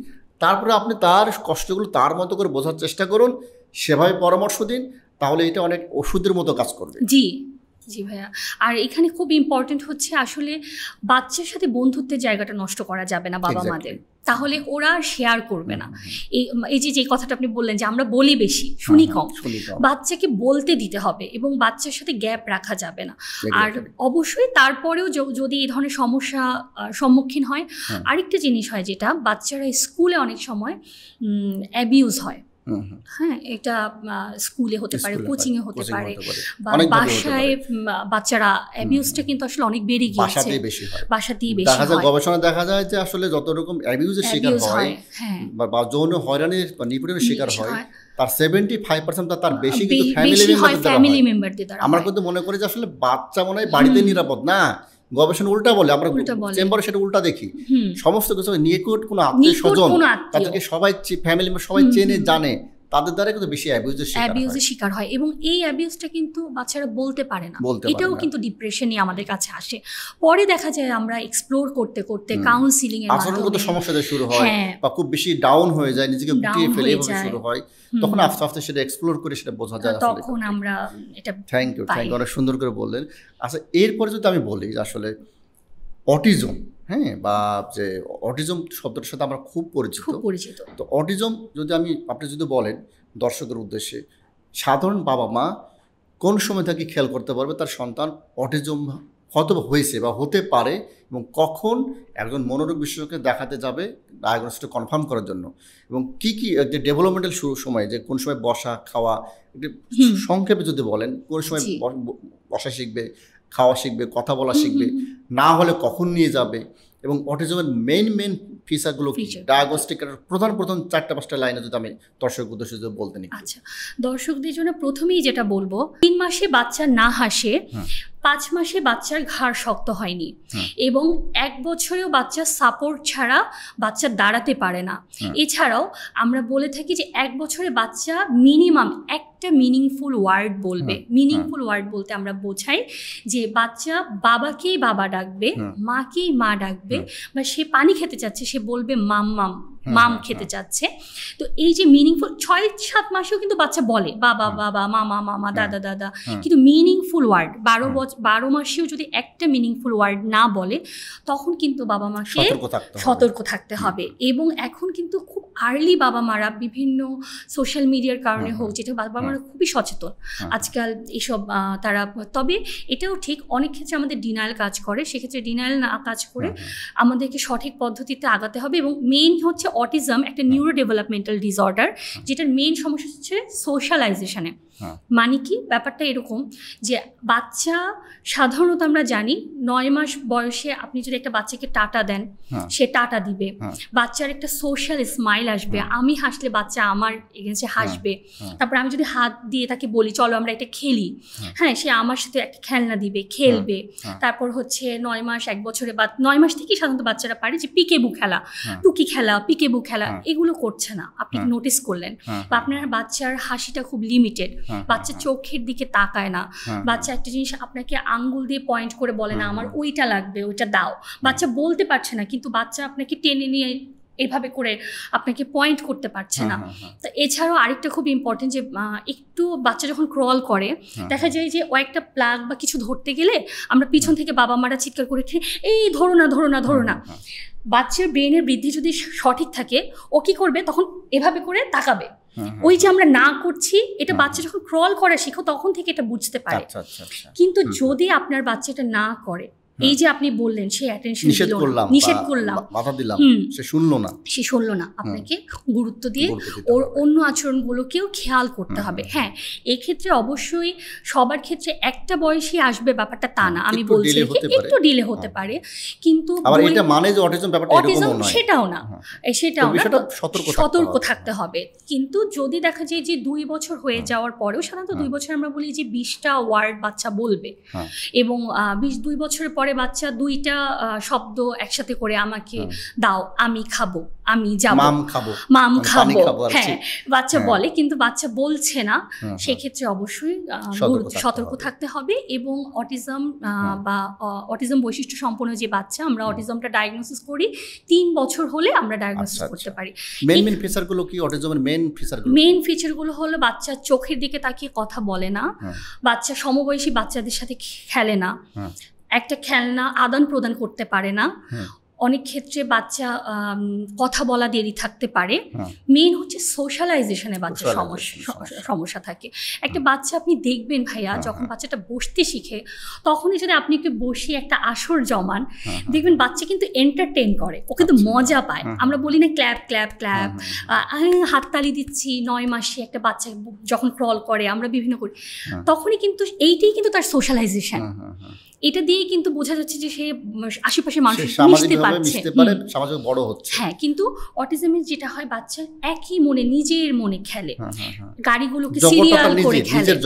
তারপরে আপনি তার কষ্টগুলো তার মতো করে বোঝার চেষ্টা করুন, সেভাবে পরামর্শ দিন, তাহলে এটা অনেক ওষুধের মতো কাজ করবে। জি ভাইয়া। আর এখানে খুব ইম্পর্টেন্ট হচ্ছে আসলে বাচ্চার সাথে বন্ধুত্বের জায়গাটা নষ্ট করা যাবে না বাবা মাদের, তাহলে ওরা শেয়ার করবে না। এই যে কথাটা আপনি বললেন যে আমরা বলি বেশি, শুনি কম, বাচ্চাকে বলতে দিতে হবে এবং বাচ্চার সাথে গ্যাপ রাখা যাবে না। আর অবশ্যই তারপরেও যদি এই ধরনের সমস্যা সম্মুখীন হয়, আরেকটা জিনিস হয় যেটা বাচ্চারা স্কুলে অনেক সময় অ্যাবিউজ হয়। হ্যাঁ, এটা স্কুলে হতে পারে, কোচিংয়ে হতে পারে, বা বাসায় বাচ্চারা অ্যাবিউজটা কিন্তু আসলে অনেক বেড়ে গিয়েছে, বাসাতেই বেশি হয়। গবেষণা দেখা যায় যে আসলে যত রকম অ্যাবিউজের শিকার হয় বা যৌন হয়রানির বা নিপীড়নের শিকার হয়, তার 75% তার বেশি কিন্তু ফ্যামিলি মেম্বারদের দ্বারা। আমরা কিন্তু মনে করি যে আসলে বাচ্চা মনে হয় বাড়িতে নিরাপদ না, গবেষণা উল্টা বলে। আমরা চেম্বারে সেটা উল্টা দেখি। সমস্ত কিছু নিকট কোনো আত্মীয় স্বজন, তাদেরকে সবাই ফ্যামিলি সবাই চেনে জানে, তাদের দ্বারা কিন্তু বেশি অ্যাবিউজের শিকার হয়। এবং এই অ্যাবিউজটা কিন্তু বাচ্চারা বলতে পারে না, এটাও কিন্তু ডিপ্রেশনই আমাদের কাছে আসে। পরে দেখা যায় আমরা এক্সপ্লোর করতে করতে কাউন্সিলিং এর আচরণগত সমস্যা শুরু হয় বা খুব বেশি ডাউন হয়ে যায়, নিজেকে গুটিয়ে ফেলে এভাবে শুরু হয়, তখন আস্তে আস্তে সেটা এক্সপ্লোর করে সেটা বোঝা যায়। তখন আমরা এটা থ্যাংক ইউ অনেক সুন্দর করে বললেন। আচ্ছা, এরপরে যদি আমি বলি যে আসলে অটিজম, হ্যাঁ, বা যে অটিজম শব্দটার সাথে আমরা খুব পরিচিত। তো অটিজম যদি আপনি যদি বলেন দর্শকের উদ্দেশ্যে, সাধারণ বাবা মা কোন সময় থেকে খেয়াল করতে পারবে তার সন্তান অটিজম হয়তো হয়েছে বা হতে পারে, এবং কখন একজন মনোরোগ বিশেষজ্ঞকে দেখাতে যাবে ডায়াগনোসিসটা কনফার্ম করার জন্য, এবং কি যে ডেভেলপমেন্টাল সময়, যে কোন সময় বসা খাওয়া, সংক্ষেপে যদি বলেন কোন সময় বসা শিখবে, খাওয়া শিখবে, কথা বলা শিখবে, না হলে কখন নিয়ে যাবে, এবং অটিজমের মেইন ফিচারগুলো কি, ডায়াগনস্টিকের প্রধান 4-5টা লাইনে যদি আমি দর্শক উদ্দেশ্যে বলতে নিই। আচ্ছা, দর্শকদের জন্য প্রথমেই যেটা বলবো, 3 মাসে বাচ্চা না হাসে, 5 মাসে বাচ্চার ঘাড় শক্ত হয়নি, এবং 1 বছরেও বাচ্চা সাপোর্ট ছাড়া বাচ্চা দাঁড়াতে পারে না। এছাড়াও আমরা বলে থাকি যে 1 বছরে বাচ্চা মিনিমাম একটা মিনিংফুল ওয়ার্ড বলবে। মিনিংফুল ওয়ার্ড বলতে আমরা বোঝাই যে বাচ্চা বাবাকেই বাবা ডাকবে, মাকেই মা ডাকবে, বা সে পানি খেতে চাচ্ছে সে বলবে মাম্মাম, মাম খেতে চাচ্ছে। তো এই যে মিনিংফুল 6-7 মাসেও কিন্তু বাচ্চা বলে বাবা বাবা, মামা মামা, দাদা দাদা, কিন্তু মিনিংফুল ওয়ার্ড 12 মাসেও যদি একটা মিনিংফুল ওয়ার্ড না বলে, তখন কিন্তু বাবা মাকে সতর্ক থাকতে হবে। এবং এখন কিন্তু খুব আর্লি বাবা মারা বিভিন্ন সোশ্যাল মিডিয়ার কারণে হোক, যেটা বাবা মারা খুবই সচেতন আজকাল এসব তারা। তবে এটাও ঠিক, অনেক ক্ষেত্রে আমাদের ডিনায়াল কাজ করে, সেক্ষেত্রে ডিনায়াল না কাজ করে আমাদেরকে সঠিক পদ্ধতিতে আগাতে হবে। এবং মেইন হচ্ছে অটিজম একটা নিউরো ডেভেলপমেন্টাল ডিসঅর্ডার, যেটার মেইন সমস্যা হচ্ছে সোশ্যালাইজেশনে। মানে কি ব্যাপারটা এরকম যে বাচ্চা সাধারণত আমরা জানি 9 মাস বয়সে আপনি যদি একটা বাচ্চাকে টাটা দেন, সে টাটা দিবে, বাচ্চার একটা সোশ্যাল স্মাইল আসবে, আমি হাসলে বাচ্চা আমার এগেন্সে হাসবে। তারপর আমি যদি হাত দিয়ে তাকে বলি চলো আমরা এটা খেলি, হ্যাঁ সে আমার সাথে একটা খেলনা দিবে, খেলবে। তারপর হচ্ছে 9 মাস 1 বছরে বা 9 মাস থেকেই সাধারণত বাচ্চারা পারে যে পিকেবু খেলা, টুকি খেলা, পিকেবু খেলা, এগুলো করছে না, আপনি নোটিস করলেন। বা আপনার বাচ্চার হাসিটা খুব লিমিটেড, বাচ্চা চোখের দিকে তাকায় না, বাচ্চা একটা জিনিস আপনাকে আঙ্গুল দিয়ে পয়েন্ট করে বলে না আমার ওইটা লাগবে, ওইটা দাও, বাচ্চা বলতে পারছে না কিন্তু বাচ্চা আপনাকে টেনে নিয়ে এভাবে করে আপনাকে পয়েন্ট করতে পারছে না। তো এছাড়াও আরেকটা খুব ইম্পর্টেন্ট যে একটু বাচ্চা যখন ক্রল করে দেখা যায় যে ও একটা প্লাগ বা কিছু ধরতে গেলে আমরা পিছন থেকে বাবা মারা চিৎকার করে এই ধরো না ধরো না ধরো না। বাচ্চার ব্রেনের বৃদ্ধি যদি সঠিক থাকে ও কি করবে, তখন এভাবে করে তাকাবে, ওই যে আমরা না করছি এটা বাচ্চা যখন ক্রল করা শিখো তখন থেকে এটা বুঝতে পারে। কিন্তু যদি আপনার বাচ্চাটা না করে, এই যে আপনি বললেন সে অ্যাটেনশন নিষেধ করলাম, বাধা দিলাম, সে শুনলো না, আপনাকে গুরুত্ব দিয়ে ওর অন্য আচরণগুলোকেও খেয়াল করতে হবে। হ্যাঁ, এই ক্ষেত্রে অবশ্যই সবার ক্ষেত্রে একটা বয়সই আসবে ব্যাপারটা তা না, আমি বলছি একটু ডিলে হতে পারে, কিন্তু আবার এটা মানে যে অটিজম ব্যাপারটা এরকম নয়, সেটাও না, সতর্ক থাকতে হবে। কিন্তু যদি দেখা যায় যে 2 বছর হয়ে যাওয়ার পরেও, সাধারণত 2 বছর আমরা বলি যে 20টা ওয়ার্ড বাচ্চা বলবে, এবং 2 বছরের পরে বাচ্চা 2টা শব্দ একসাথে করে আমাকে দাও, আমি খাবো, আমি যাবো, মাম খাবো, হ্যাঁ বাচ্চা বলে, কিন্তু বাচ্চা বলছে না, সেক্ষেত্রে অবশ্যই সতর্ক থাকতে হবে। এবং অটিজম বা অটিজম বৈশিষ্ট্য সম্পন্ন যে বাচ্চা, আমরা অটিজমটা ডায়াগনোসিস করি 3 বছর হলে আমরা ডায়াগনোসিস করতে পারি। মেইন ফিচারগুলো কি অটিজমের মেইন ফিচারগুলো হলো বাচ্চা চোখের দিকে তাকিয়ে কথা বলে না, বাচ্চা সমবয়সী বাচ্চাদের সাথে খেলে না, একটা খেলনা আদান প্রদান করতে পারে না, অনেক ক্ষেত্রে বাচ্চা কথা বলা দেরি থাকতে পারে। মেইন হচ্ছে সোশ্যালাইজেশনে বাচ্চা সমস্যা থাকে। একটা বাচ্চা আপনি দেখবেন ভাইয়া, যখন বাচ্চাটা বসতে শিখে তখনই যদি আপনি ওকে বসিয়ে একটা আসর জমান, দেখবেন বাচ্চা কিন্তু এন্টারটেইন করে, ও কিন্তু মজা পায়। আমরা বলি না ক্ল্যাপ ক্ল্যাপ ক্ল্যাপ, হাততালি দিচ্ছি। 9 মাসে একটা বাচ্চা যখন ক্রল করে আমরা বিভিন্ন করি, তখনই কিন্তু এইটাই কিন্তু তার সোশ্যালাইজেশন। এটা দিয়ে কিন্তু বোঝা যাচ্ছে যে সে আশেপাশে মানুষের মিশতে পারছে, সামাজিক বড় হচ্ছে। হ্যাঁ, কিন্তু অটিজমে যেটা হয় বাচ্চা একই মনে, নিজের মনে খেলে, গাড়িগুলোকে সিরিয়াল করে খেলে নিজের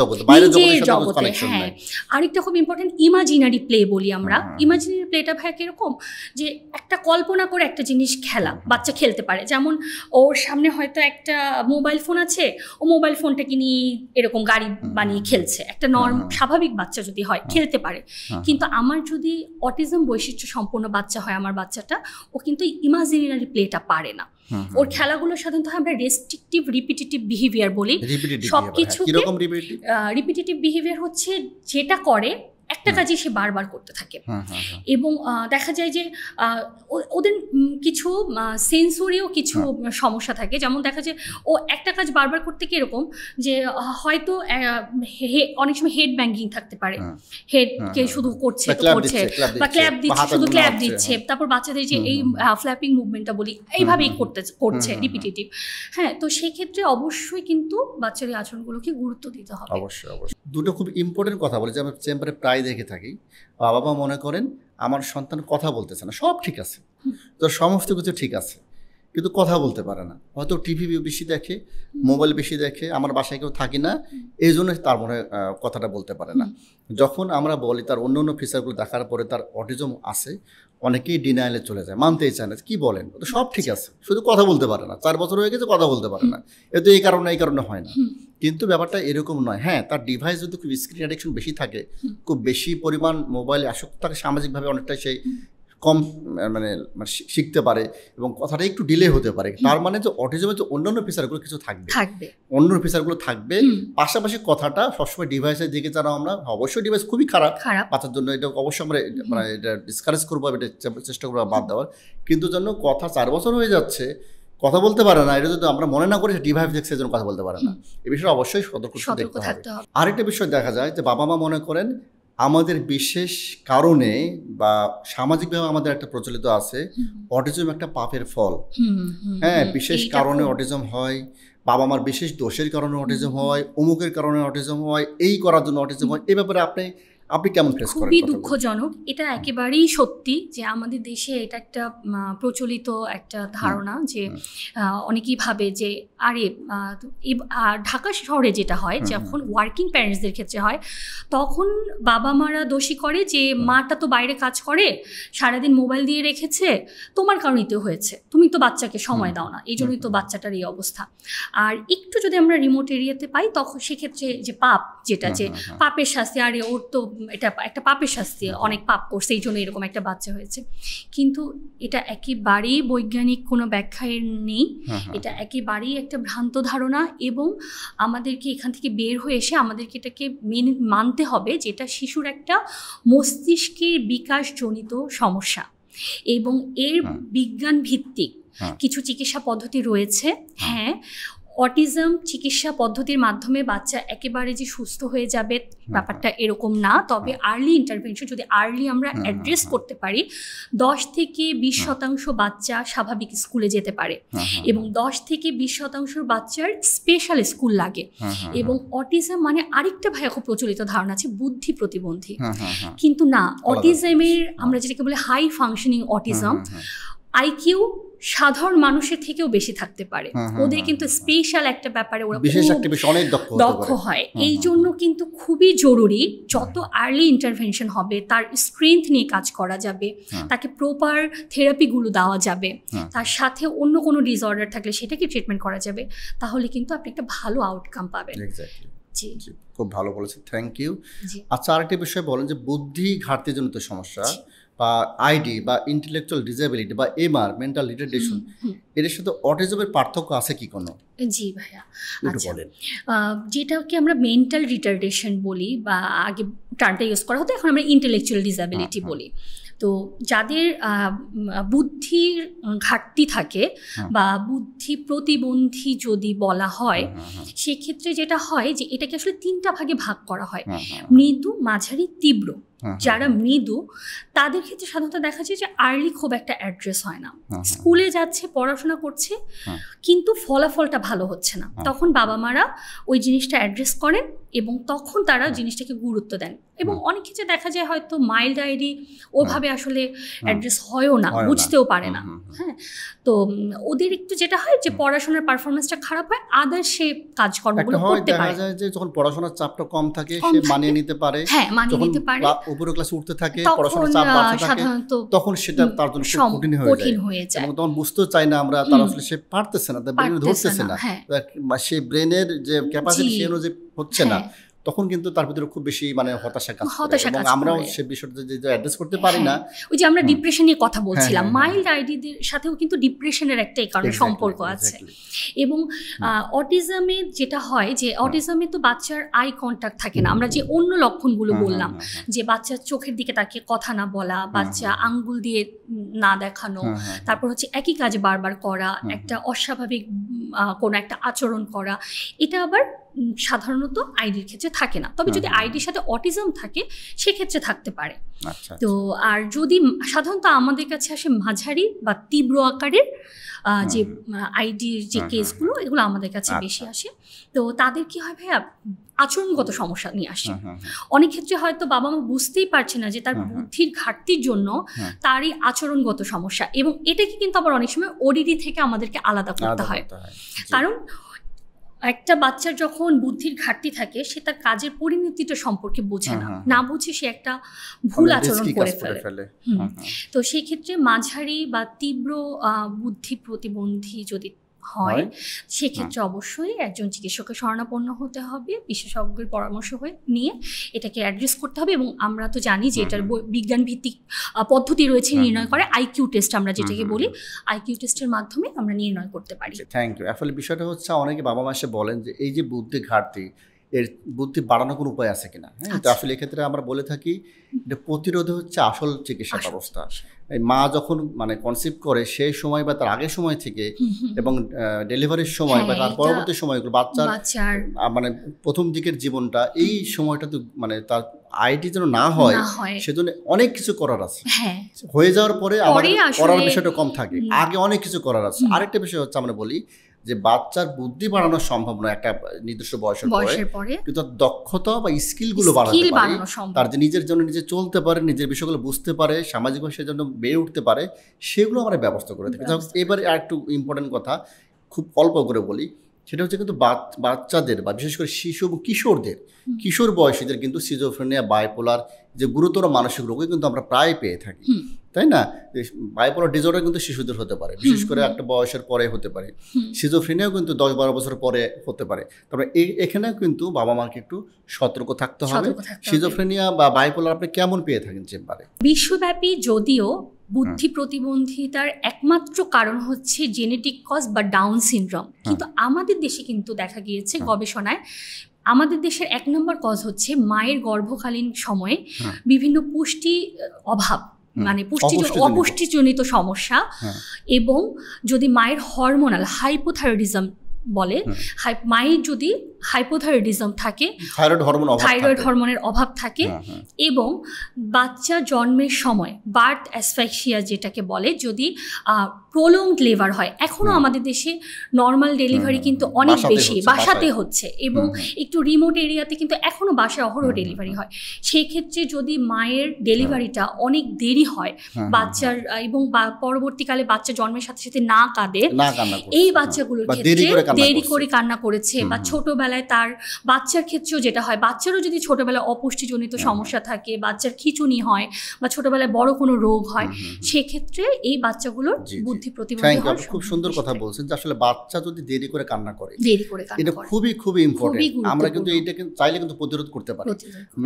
জগতে। হ্যাঁ, আরেকটা খুব ইম্পর্টেন্ট ইমাজিনারি প্লে বলি আমরা। ইমাজিনারি প্লেটা ভাই কিরকম, যে একটা কল্পনা করে একটা জিনিস খেলা, বাচ্চা খেলতে পারে। যেমন ওর সামনে হয়তো একটা মোবাইল ফোন আছে, ও মোবাইল ফোনটাকে নিয়ে এরকম গাড়ি বানিয়ে খেলছে, একটা স্বাভাবিক বাচ্চা যদি হয় খেলতে পারে। কিন্তু আমার যদি অটিজম বৈশিষ্ট্য সম্পন্ন বাচ্চা হয়, আমার বাচ্চাটা, ও কিন্তু ইমাজিনারি প্লেটা পারে না। ওর খেলাগুলো সাধারণত আমরা রেস্ট্রিকটিভ রিপিটেটিভ বিহেভিয়ার বলি। সবকিছু রিপিটেটিভ বিহেভিয়ার হচ্ছে যেটা করে একটা কাজই সে বারবার করতে থাকে। এবং দেখা যায় যে ওদের কিছু সেন্সরিও কিছু সমস্যা থাকে। যেমন দেখা যায় ও একটা কাজ বারবার করতে কি এরকম যে হয়তো অনেক সময় হেড ব্যাঙ্গিং থাকতে পারে, হেডকে শুধু করছে বা ক্ল্যাপ দিচ্ছে, শুধু ক্ল্যাপ দিচ্ছে। তারপর বাচ্চাদের যে এই ফ্ল্যাপিং মুভমেন্টটা বলি, এইভাবেই করছে রিপিটেটিভ। হ্যাঁ, তো সেক্ষেত্রে অবশ্যই কিন্তু বাচ্চার এই আচরণগুলোকে গুরুত্ব দিতে হবে। অবশ্যই দুটো খুব ইম্পর্টেন্ট কথা বলে যে আমরা চেম্বারে প্রায় দেখে থাকি, বাবা মা মনে করেন আমার সন্তান কথা বলতেছে না, সব ঠিক আছে, তো সমস্ত কিছু ঠিক আছে, কিন্তু কথা বলতে পারে না। হয়তো টিভি বেশি দেখে, মোবাইল বেশি দেখে, আমার বাসায় কেউ থাকি না, এই জন্য তার মনে কথাটা বলতে পারে না। যখন আমরা বলি তার অন্য অন্য ফিচারগুলো দেখার পরে তার অটিজম আছে, অনেকেই ডিনায়ালে চলে যায়, মানতেই চায় না। কি বলেন, তো সব ঠিক আছে, শুধু কথা বলতে পারে না, 4 বছর হয়ে গেছে কথা বলতে পারে না, এ তো এই কারণে হয় না। কিন্তু ব্যাপারটা এরকম নয়। হ্যাঁ, তার ডিভাইস যদি খুব স্ক্রিন অ্যাডিকশন বেশি থাকে, খুব বেশি পরিমাণ মোবাইলে আসক্ত থাকে, সামাজিকভাবে অনেকটাই সেই কম মানে শিখতে পারে এবং কথাটা একটু ডিলে হতে পারে, তার মানে যে অটিজমের যে অন্যান্য ফিচারগুলো কিছু থাকবে, অন্য ফিচারগুলো থাকবে, পাশাপাশি কথাটা সবসময় ডিভাইসের দিকে যারা আমরা, অবশ্যই ডিভাইস খুবই খারাপ বাচ্চার জন্য, এটা অবশ্যই আমরা মানে এটা ডিসকারেজ করবো, এটা চেষ্টা করবো বাদ দেওয়ার, কিন্তু জন্য কথা 4 বছর হয়ে যাচ্ছে কথা বলতে পারে না, এটা যদি আমরা মনে না করি ডিভাইস দেখছে যেন কথা বলতে পারে না, এই বিষয়ে অবশ্যই সতর্ক দেখতে হবে। আরেকটা বিষয় দেখা যায় যে বাবা মা মনে করেন আমাদের বিশেষ কারণে বা সামাজিকভাবে আমাদের একটা প্রচলিত আছে অটিজম একটা পাপের ফল। হ্যাঁ, বিশেষ কারণে অটিজম হয়, বাবা মার বিশেষ দোষের কারণে অটিজম হয়, অমুকের কারণে অটিজম হয়, এই করার জন্য অটিজম হয়, এই ব্যাপারে আপনি কেমন ফেস করেন? খুবই দুঃখজনক, এটা একেবারেই সত্যি যে আমাদের দেশে এটা একটা প্রচলিত একটা ধারণা যে অনেকেই ভাবে যে আরে ঢাকা শহরে যেটা হয় যখন ওয়ার্কিং প্যারেন্টসদের ক্ষেত্রে হয় তখন বাবা মারা দোষী করে যে মাটা তো বাইরে কাজ করে, সারাদিন মোবাইল দিয়ে রেখেছে, তোমার কারণেই তো হয়েছে, তুমি তো বাচ্চাকে সময় দাও না, এই জন্যই তো বাচ্চাটার এই অবস্থা। আর একটু যদি আমরা রিমোট এরিয়াতে পাই তখন সেক্ষেত্রে যে পাপ, যেটা যে পাপের শাস্তি, আরে ওর তো এটা একটা পাপের শাস্তি, অনেক পাপ করছে এই জন্য এরকম একটা বাচ্চা হয়েছে, কিন্তু এটা একেবারেই বৈজ্ঞানিক কোনো ব্যাখ্যায় নেই, এটা একেবারেই একটা ভ্রান্ত ধারণা এবং আমাদেরকে এখান থেকে বের হয়ে এসে আমাদেরকে এটাকে মানতে হবে যে এটা শিশুর একটা মস্তিষ্কের বিকাশজনিত সমস্যা এবং এর বিজ্ঞান ভিত্তিক কিছু চিকিৎসা পদ্ধতি রয়েছে। হ্যাঁ, অটিজম চিকিৎসা পদ্ধতির মাধ্যমে বাচ্চা একেবারে যে সুস্থ হয়ে যাবে ব্যাপারটা এরকম না, তবে আর্লি ইন্টারভেনশন যদি আর্লি আমরা অ্যাড্রেস করতে পারি 10 থেকে 20% বাচ্চা স্বাভাবিক স্কুলে যেতে পারে এবং 10 থেকে 20% বাচ্চার স্পেশাল স্কুল লাগে। এবং অটিজম মানে আরেকটা ভাইয়া খুব প্রচলিত ধারণা আছে বুদ্ধি প্রতিবন্ধী, কিন্তু না, অটিজমের আমরা যেটাকে বলে হাই ফাংশনিং অটিজম, আইকিউ সাধারণ মানুষের থেকেও বেশি থাকতে পারে, ওদের কিন্তু স্পেশাল একটা ব্যাপারে ওরা অনেক দক্ষ হয়। এই জন্য কিন্তু খুবই জরুরি যত আর্লি ইন্টারভেনশন হবে তার স্ট্রেংথ নিয়ে কাজ করা যাবে, তাকে প্রপার থেরাপিগুলো দেওয়া যাবে, তার সাথে অন্য কোনো ডিসঅর্ডার থাকলে সেটাকে ট্রিটমেন্ট করা যাবে, তাহলে কিন্তু আপনি একটা ভালো আউটকাম পাবেন। জি, খুব ভালো বলেছেন, থ্যাংক ইউ। আচ্ছা, আরেকটা বিষয় বলেন যে বুদ্ধি ঘাটতিজনিত সমস্যা বা আইডি বা ইন্টেলেকচুয়াল ডিসেবিলিটি বা এমআর মেন্টাল রিটার্ডেশন, এর সাথে অটিজমের পার্থক্য আছে কি কোনো? জি ভাইয়া, আচ্ছা, যেটাকে আমরা মেন্টাল রিটার্ডেশন বলি বা আগে টার্মটা ইউজ করা হতো, এখন আমরা ইন্টেলেকচুয়াল ডিসেবিলিটি বলি। তো যাদের বুদ্ধির ঘাটতি থাকে বা বুদ্ধি প্রতিবন্ধী যদি বলা হয় সেক্ষেত্রে যেটা হয় যে এটাকে আসলে 3টা ভাগে ভাগ করা হয়, মৃদু, মাঝারি, তীব্র। যারা মৃদু তাদের ক্ষেত্রে সাধারণত দেখা যায় যে আর্লি খুব একটা অ্যাড্রেস হয় না, স্কুলে যাচ্ছে, পড়াশোনা করছে, কিন্তু ফলাফলটা ভালো হচ্ছে না, তখন বাবা মারা ওই জিনিসটা অ্যাড্রেস করেন এবং তখন তারা জিনিসটাকে গুরুত্ব দেন। এবং অনেক ক্ষেত্রে দেখা যায় হয়তো মাইল্ড আইডি ওভাবে আসলে অ্যাড্রেস হয়ও না, বুঝতেও পারে না। হ্যাঁ, তো ওদের একটু যেটা হয় যে পড়াশোনার পারফরমেন্সটা খারাপ হয়, আদার সে কাজকর্মগুলো করতে পারে। দেখা যায় যে যখন পড়াশোনার চাপটা কম থাকে সে মানিয়ে নিতে পারে, হ্যাঁ মানিয়ে নিতে পারে, উপরের ক্লাসে উঠতে থাকে, পড়াশোনার চাপ বাড়তে থাকে, তখন সেটা তার জন্য কঠিন হয়ে যায় এবং তখন বুঝতেও চায় না আমরা, তার আসলে সে পারতেছে না, তার ব্রেন ধরতেছে না, সে ব্রেনের যে ক্যাপাসিটি সে অনুযায়ী হচ্ছে না, তখন কিন্তু তার ভিতরে খুব বেশি মানে হতাশা কাজ করে এবং আমরাও সে বিষয়টা যে অ্যাড্রেস করতে পারি না। ওই যে আমরা ডিপ্রেশন নিয়ে কথা বলছিলাম, মাইল্ড আইডিদের সাথেও কিন্তু ডিপ্রেশনের একটা কারণে সম্পর্ক আছে। এবং অটিজমে যেটা হয় যে অটিজমে তো বাচ্চার আই কন্ট্যাক্ট থাকে না, আমরা যে অন্য লক্ষণগুলো বললাম যে বাচ্চার চোখের দিকে তাকে কথা না বলা, বাচ্চা আঙ্গুল দিয়ে না দেখানো, তারপর হচ্ছে একই কাজ বারবার করা, একটা অস্বাভাবিক কোনো একটা আচরণ করা, এটা আবার সাধারণত আইডির ক্ষেত্রে থাকে না। তবে যদি আইডির সাথে অটিজম থাকে সেক্ষেত্রে থাকতে পারে। তো আর যদি সাধারণত আমাদের কাছে আসে মাঝারি বা তীব্র আকারের যে আইডির যে কেসগুলো, এগুলো আমাদের কাছে বেশি আসে। তো তাদের কি হয় ভাইয়া, আচরণগত সমস্যা নিয়ে আসে। অনেক ক্ষেত্রে হয়তো বাবা মা বুঝতেই পারছে না যে তার বুদ্ধির ঘাটতির জন্য তারই আচরণগত সমস্যা, এবং এটাকে কিন্তু আবার অনেক সময় ওডিডি থেকে আমাদেরকে আলাদা করতে হয়। কারণ একটা বাচ্চার যখন বুদ্ধির ঘাটতি থাকে সে তার কাজের পরিণতিটা সম্পর্কে বোঝে না, না বুঝে সে একটা ভুল আচরণ করে ফেলে। তো সেই ক্ষেত্রে মাঝারি বা তীব্র বুদ্ধি প্রতিবন্ধী যদি হয় সেক্ষেত্রে অবশ্যই একজন চিকিৎসকের শরণাপন্ন হতে হবে, বিশেষজ্ঞের পরামর্শ নিয়ে এটাকে অ্যাড্রেস করতে হবে। এবং আমরা তো জানি যে এটার বিজ্ঞান ভিত্তিক পদ্ধতি রয়েছে নির্ণয় করে, আইকিউ টেস্ট আমরা যেটাকে বলি, আইকিউ টেস্টের মাধ্যমে আমরা নির্ণয় করতে পারি। Thank you. আসলে বিষয়টা হচ্ছে অনেকে বাবা মা এসে বলেন যে এই যে বুদ্ধি ঘাটতি, এর বুদ্ধি বাড়ানোর কোনো উপায় আছে কিনা। হ্যাঁ, তো আসলে এক্ষেত্রে আমরা বলে থাকি এটা প্রতিরোধে হচ্ছে আসল চিকিৎসা ব্যবস্থা। এই মা যখন মানে কনসিভ করে সেই সময় বা তার আগের সময় থেকে এবং ডেলিভারির সময় বা তার পরবর্তী সময়গুলো বাচ্চার মানে প্রথম দিকের জীবনটা, এই সময়টা তো মানে তার আইডি যেন না হয় সেজন্য অনেক কিছু করার আছে। হয়ে যাওয়ার পরে আমাদের করার বিষয়টা কম থাকে, আগে অনেক কিছু করার আছে। আরেকটা বিষয় হচ্ছে আমরা বলি যে বাচ্চার বুদ্ধি বাড়ানো সম্ভব নয় একটা নির্দিষ্ট বয়সের পরে, কিন্তু তার দক্ষতা বা স্কিলগুলো বাড়াতে পারে, তার যে নিজের জন্য নিজে চলতে পারে, নিজের বিষয়গুলো বুঝতে পারে, সামাজিকভাবে সেজন্য বেড়ে উঠতে পারে, সেগুলো আমরা ব্যবস্থা করে থাকি। এবারে আর একটু ইম্পর্টেন্ট কথা খুব অল্প করে বলি, সেটা হচ্ছে কিন্তু বাচ্চাদের বা বিশেষ করে শিশু এবং কিশোর বয়সীদের কিন্তু সিজোফ্রেনিয়া, বাইপোলার যে গুরুতর মানসিক রোগই কিন্তু আমরা প্রায় পেয়ে থাকি, তাই না? বাইপোলার ডিসঅর্ডার কিন্তু শিশুদের হতে পারে, বিশেষ করে একটা বয়সের পরে হতে পারে। সিজোফ্রেনিয়াও কিন্তু 10-12 বছর পরে হতে পারে। তারপরে এখানেও কিন্তু বাবা মাকে একটু সতর্ক থাকতে হবে। সিজোফ্রেনিয়া বা বাইপোলার আপনি কেমন পেয়ে থাকেন চেম্বারে? বিশ্বব্যাপী যদিও বুদ্ধি প্রতিবন্ধিতার একমাত্র কারণ হচ্ছে জেনেটিক কজ বা ডাউন সিনড্রোম, কিন্তু আমাদের দেশে কিন্তু দেখা গিয়েছে গবেষণায় আমাদের দেশের 1 নম্বর কজ হচ্ছে মায়ের গর্ভকালীন সময়ে বিভিন্ন পুষ্টি অভাব, মানে অপুষ্টিজনিত সমস্যা, এবং যদি মায়ের হরমোনাল হাইপোথাইরয়েডিজম বলে, মায়ের যদি হাইপোথাইরয়েডিজম থাকে, থাইরয়েড হরমোনের অভাব থাকে, এবং বাচ্চা জন্মের সময় বার্থ অ্যাসফিক্সিয়া যেটাকে বলে, যদি প্রলংড লেবার হয়, এখনো আমাদের দেশে নর্মাল ডেলিভারি কিন্তু অনেক বেশি বাসাতে হচ্ছে, এবং একটু রিমোট এরিয়াতে কিন্তু এখনো বাসায় অহরহ ডেলিভারি হয়। সেই ক্ষেত্রে যদি মায়ের ডেলিভারিটা অনেক দেরি হয় বাচ্চার, এবং পরবর্তীকালে বাচ্চা জন্মের সাথে সাথে না কাঁদে, এই বাচ্চাগুলোর ক্ষেত্রে দেরি করে কান্না করেছে, বা ছোটবেলায় তার বাচ্চার ক্ষেত্রেও যেটা হয়, বাচ্চারও যদি ছোটবেলায় অপুষ্টিজনিত সমস্যা থাকে, বাচ্চার খিঁচুনি হয় বা ছোটবেলায় বড় কোনো রোগ হয়, সেক্ষেত্রে এই বাচ্চাগুলোর বুদ্ধি প্রতিবন্ধী হয়। খুব সুন্দর কথা বলছেন যে আসলে বাচ্চা যদি দেরি করে কান্না করে, এটা খুবই ইম্পর্টেন্ট। আমরা কিন্তু এইটা চাইলে কিন্তু প্রতিরোধ করতে পারি।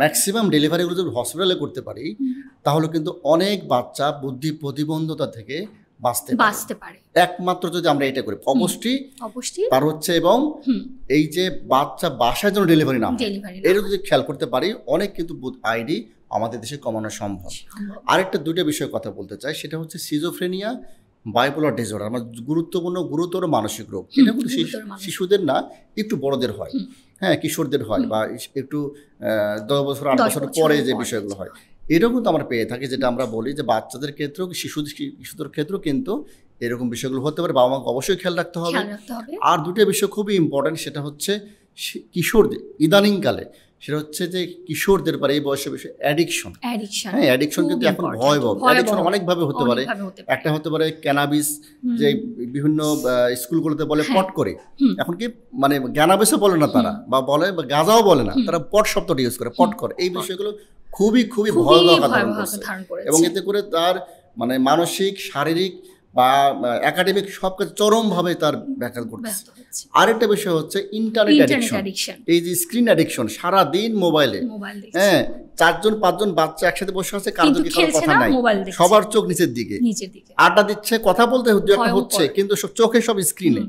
ম্যাক্সিমাম ডেলিভারিগুলো যদি হসপিটালে করতে পারি, তাহলে কিন্তু অনেক বাচ্চা বুদ্ধি প্রতিবন্ধতা থেকে বাঁচতে পারে, একমাত্র যদি আমরা এটা করি। অপুষ্টি তার হচ্ছে, এবং এই যে বাচ্চা বাসায় যেন ডেলিভারি না হয়, এটা যদি খেয়াল করতে পারি, অনেক কিন্তু আইডি আমাদের দেশে কমানো সম্ভব। আরেকটা 2টা বিষয়ে কথা বলতে চাই, সেটা হচ্ছে সিজোফ্রেনিয়া, বাইপোলার ডিসঅর্ডার, আমার গুরুতর মানসিক রোগ। এটা কিন্তু শিশুদের না, একটু বড়দের হয়, হ্যাঁ, কিশোরদের হয়, বা একটু 10 বছর 8 বছর পরে যে বিষয়গুলো হয়, এটাও কিন্তু আমরা পেয়ে থাকি। যেটা আমরা বলি যে বাচ্চাদের ক্ষেত্রেও, শিশুদের ক্ষেত্রেও কিন্তু এরকম বিষয়গুলো হতে পারে, বাবা মাকে অবশ্যই খেয়াল রাখতে হবে। আর 2টা বিষয় খুবই ইম্পর্টেন্ট, সেটা হচ্ছে কিশোরদের ইদানিংকালে, সেটা হচ্ছে যে কিশোরদের পরে এই বয়সে বিষয় অ্যাডিকশন। হ্যাঁ, অ্যাডিকশন কিন্তু এখন ভয়াবহ। অ্যাডিকশন অনেকভাবে হতে পারে। একটা হতে পারে ক্যানাবিস, যে বিভিন্ন স্কুলগুলোতে বলে পট করে, এখন কি মানে ক্যানাবিসও বলে না তারা, বা বলে বা গাঁজাও বলে না, তারা পট শব্দটা ইউজ করে, পট করে। এই বিষয়গুলো খুবই ভয়াবহ আকার ধারণ করছে, এবং এতে করে তার মানে মানসিক, শারীরিক বা একাডেমিক সব কাজ চরমভাবে তার ব্যাঘাত ঘটছে। আরেকটা বিষয় হচ্ছে ইন্টারনেট অ্যাডিকশন। এই যে স্ক্রিন অ্যাডিকশন, সারাদিন মোবাইলে, হ্যাঁ, 4-5 বাচ্চা একসাথে বসে আছে, কারোর দিকে কারোর কথা নাই, সবার চোখ নিচের দিকে, আড্ডা দিচ্ছে, কথা বলতে হচ্ছে, কিন্তু চোখে সব স্ক্রিনে।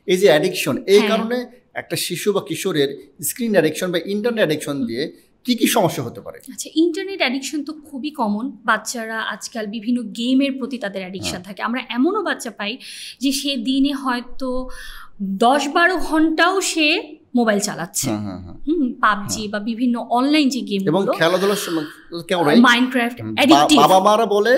এই যে অ্যাডিকশন, এই কারণে একটা শিশু বা কিশোরের স্ক্রিন অ্যাডিকশন বা ইন্টারনেট অ্যাডিকশন দিয়ে কি সমস্যা হতে পারে? আচ্ছা, ইন্টারনেট অ্যাডিকশন তো খুবই কমন। বাচ্চারা আজকাল বিভিন্ন গেমের প্রতি তাদের অ্যাডিকশন থাকে। আমরা এমনও বাচ্চা পাই যে সে দিনে হয়তো 10-12 ঘন্টাও সে মোবাইল চালাচ্ছে, পাবজি বা বিভিন্ন অনলাইন যে গেম, এবং খেলাধুলার মাইনক্রাফট অ্যাডিক্টিভ। বাবা মারা বলে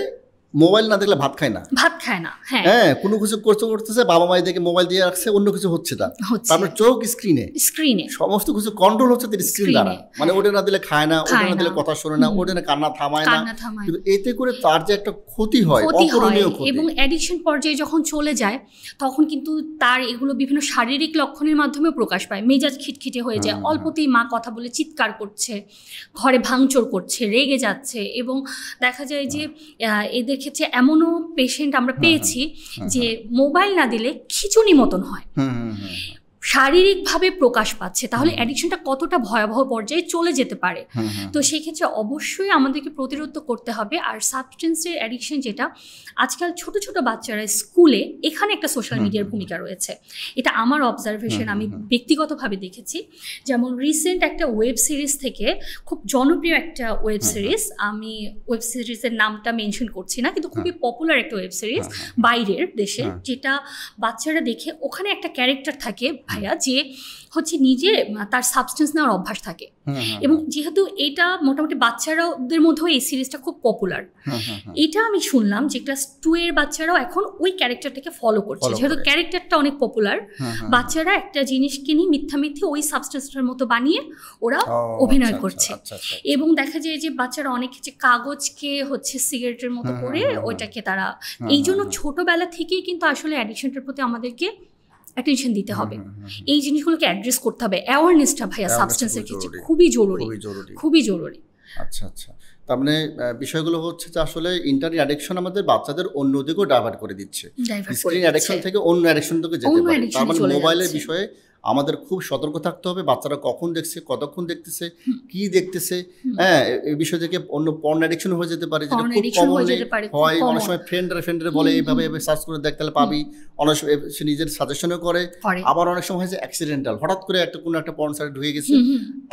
মোবাইল না দেখলে ভাত খায় না। হ্যাঁ, কোনো কিছু করতেছে, বাবা মায়ের দেখে মোবাইল দিয়ে রাখছে, অন্য কিছু হচ্ছে না, তারপর চোখ স্ক্রিনে, সমস্ত কিছু কন্ট্রোল হচ্ছে তার স্ক্রিন দ্বারা। মানে ওটা না দিলে খায় না, ওটা না দিলে কথা শোনে না, ওটা না কান্না থামায় না, কিন্তু এতে করে তার যে একটা ক্ষতি হয়, অপূরণীয় ক্ষতি। এবং অ্যাডিকশন পর্যায়ে যখন চলে যায়, তখন কিন্তু তার এগুলো বিভিন্ন শারীরিক লক্ষণের মাধ্যমে প্রকাশ পায়। মেজাজ খিটখিটে হয়ে যায়, অল্পতেই মা কথা বলে চিৎকার করছে, ঘরে ভাঙচুর করছে, রেগে যাচ্ছে, এবং দেখা যায় যে এদের ক্ষেত্রে এমনও পেশেন্ট আমরা পেয়েছি যে মোবাইল না দিলে খিচুনি মতন হয়, শারীরিকভাবে প্রকাশ পাচ্ছে, তাহলে অ্যাডিকশনটা কতটা ভয়াবহ পর্যায়ে চলে যেতে পারে। তো সেই ক্ষেত্রে অবশ্যই আমাদেরকে প্রতিরোধ করতে হবে। আর সাবস্টেন্সের অ্যাডিকশন যেটা আজকাল ছোট ছোট বাচ্চারা স্কুলে, এখানে একটা সোশ্যাল মিডিয়ার ভূমিকা রয়েছে, এটা আমার অবজারভেশন, আমি ব্যক্তিগতভাবে দেখেছি। যেমন রিসেন্ট একটা ওয়েব সিরিজ থেকে, খুব জনপ্রিয় একটা ওয়েব সিরিজ, আমি ওয়েব সিরিজের নামটা মেনশন করছি না, কিন্তু খুবই পপুলার একটা ওয়েব সিরিজ বাইরের দেশে, যেটা বাচ্চারা দেখে, ওখানে একটা ক্যারেক্টার থাকে ভাইয়া যে হচ্ছে নিজে তার সাবস্টেন্স নেওয়ার অভ্যাস থাকে, এবং যেহেতু এটা মোটামুটি বাচ্চারাদের মধ্যেও এই সিরিজটা খুব পপুলার, এটা আমি শুনলাম যে ক্লাস 2 এর বাচ্চারাও এখন ওই ক্যারেক্টারটাকে ফলো করছে, যেহেতু ক্যারেক্টারটা অনেক পপুলার। বাচ্চারা একটা জিনিসকে নিয়ে মিথ্যামিথ্যে ওই সাবস্টেন্সটার মতো বানিয়ে ওরা অভিনয় করছে, এবং দেখা যায় যে বাচ্চারা অনেক ক্ষেত্রে কাগজকে হচ্ছে সিগারেটের মতো করে ওইটাকে তারা, এই জন্য ছোটবেলা থেকেই কিন্তু আসলে অ্যাডিকশনটার প্রতি আমাদেরকে অ্যাটেনশন দিতে হবে, এই জিনিসগুলোকে অ্যাড্রেস করতে হবে। অ্যাওয়ারনেসটা ভাইয়া সাবস্টেন্সের ক্ষেত্রে খুবই জরুরি, খুবই জরুরি। আচ্ছা আচ্ছা, তার মানে বিষয়গুলো হচ্ছে যে আসলে ইন্টারনেট অ্যাডিকশন আমাদের বাচ্চাদের অন্য দিকেও ডাইভার্ট করে দিচ্ছে, স্ক্রিন অ্যাডিকশন থেকে অন্য অ্যাডিকশন দিকে যেতে পারে। তার মানে মোবাইলের বিষয়ে আমাদের খুব সতর্ক থাকতে হবে, বাচ্চারা কখন দেখছে, কতক্ষণ দেখতেছে, কি দেখতেছে, হ্যাঁ, এই বিষয় থেকে অন্য পর্ন অ্যাডিকশন হয়ে যেতে পারে, যেটা খুব কমনলি হয়। অনেক সময় ফ্রেন্ডরা বলে এইভাবে সার্চ করে দেখ তাহলে পাবি, অনেক সময় সে নিজের সাজেশনও করে, আবার অনেক সময় হয় যে অ্যাক্সিডেন্টাল, হঠাৎ করে একটা কোনো একটা পর্ন সাইটে ঢুকে গেছে,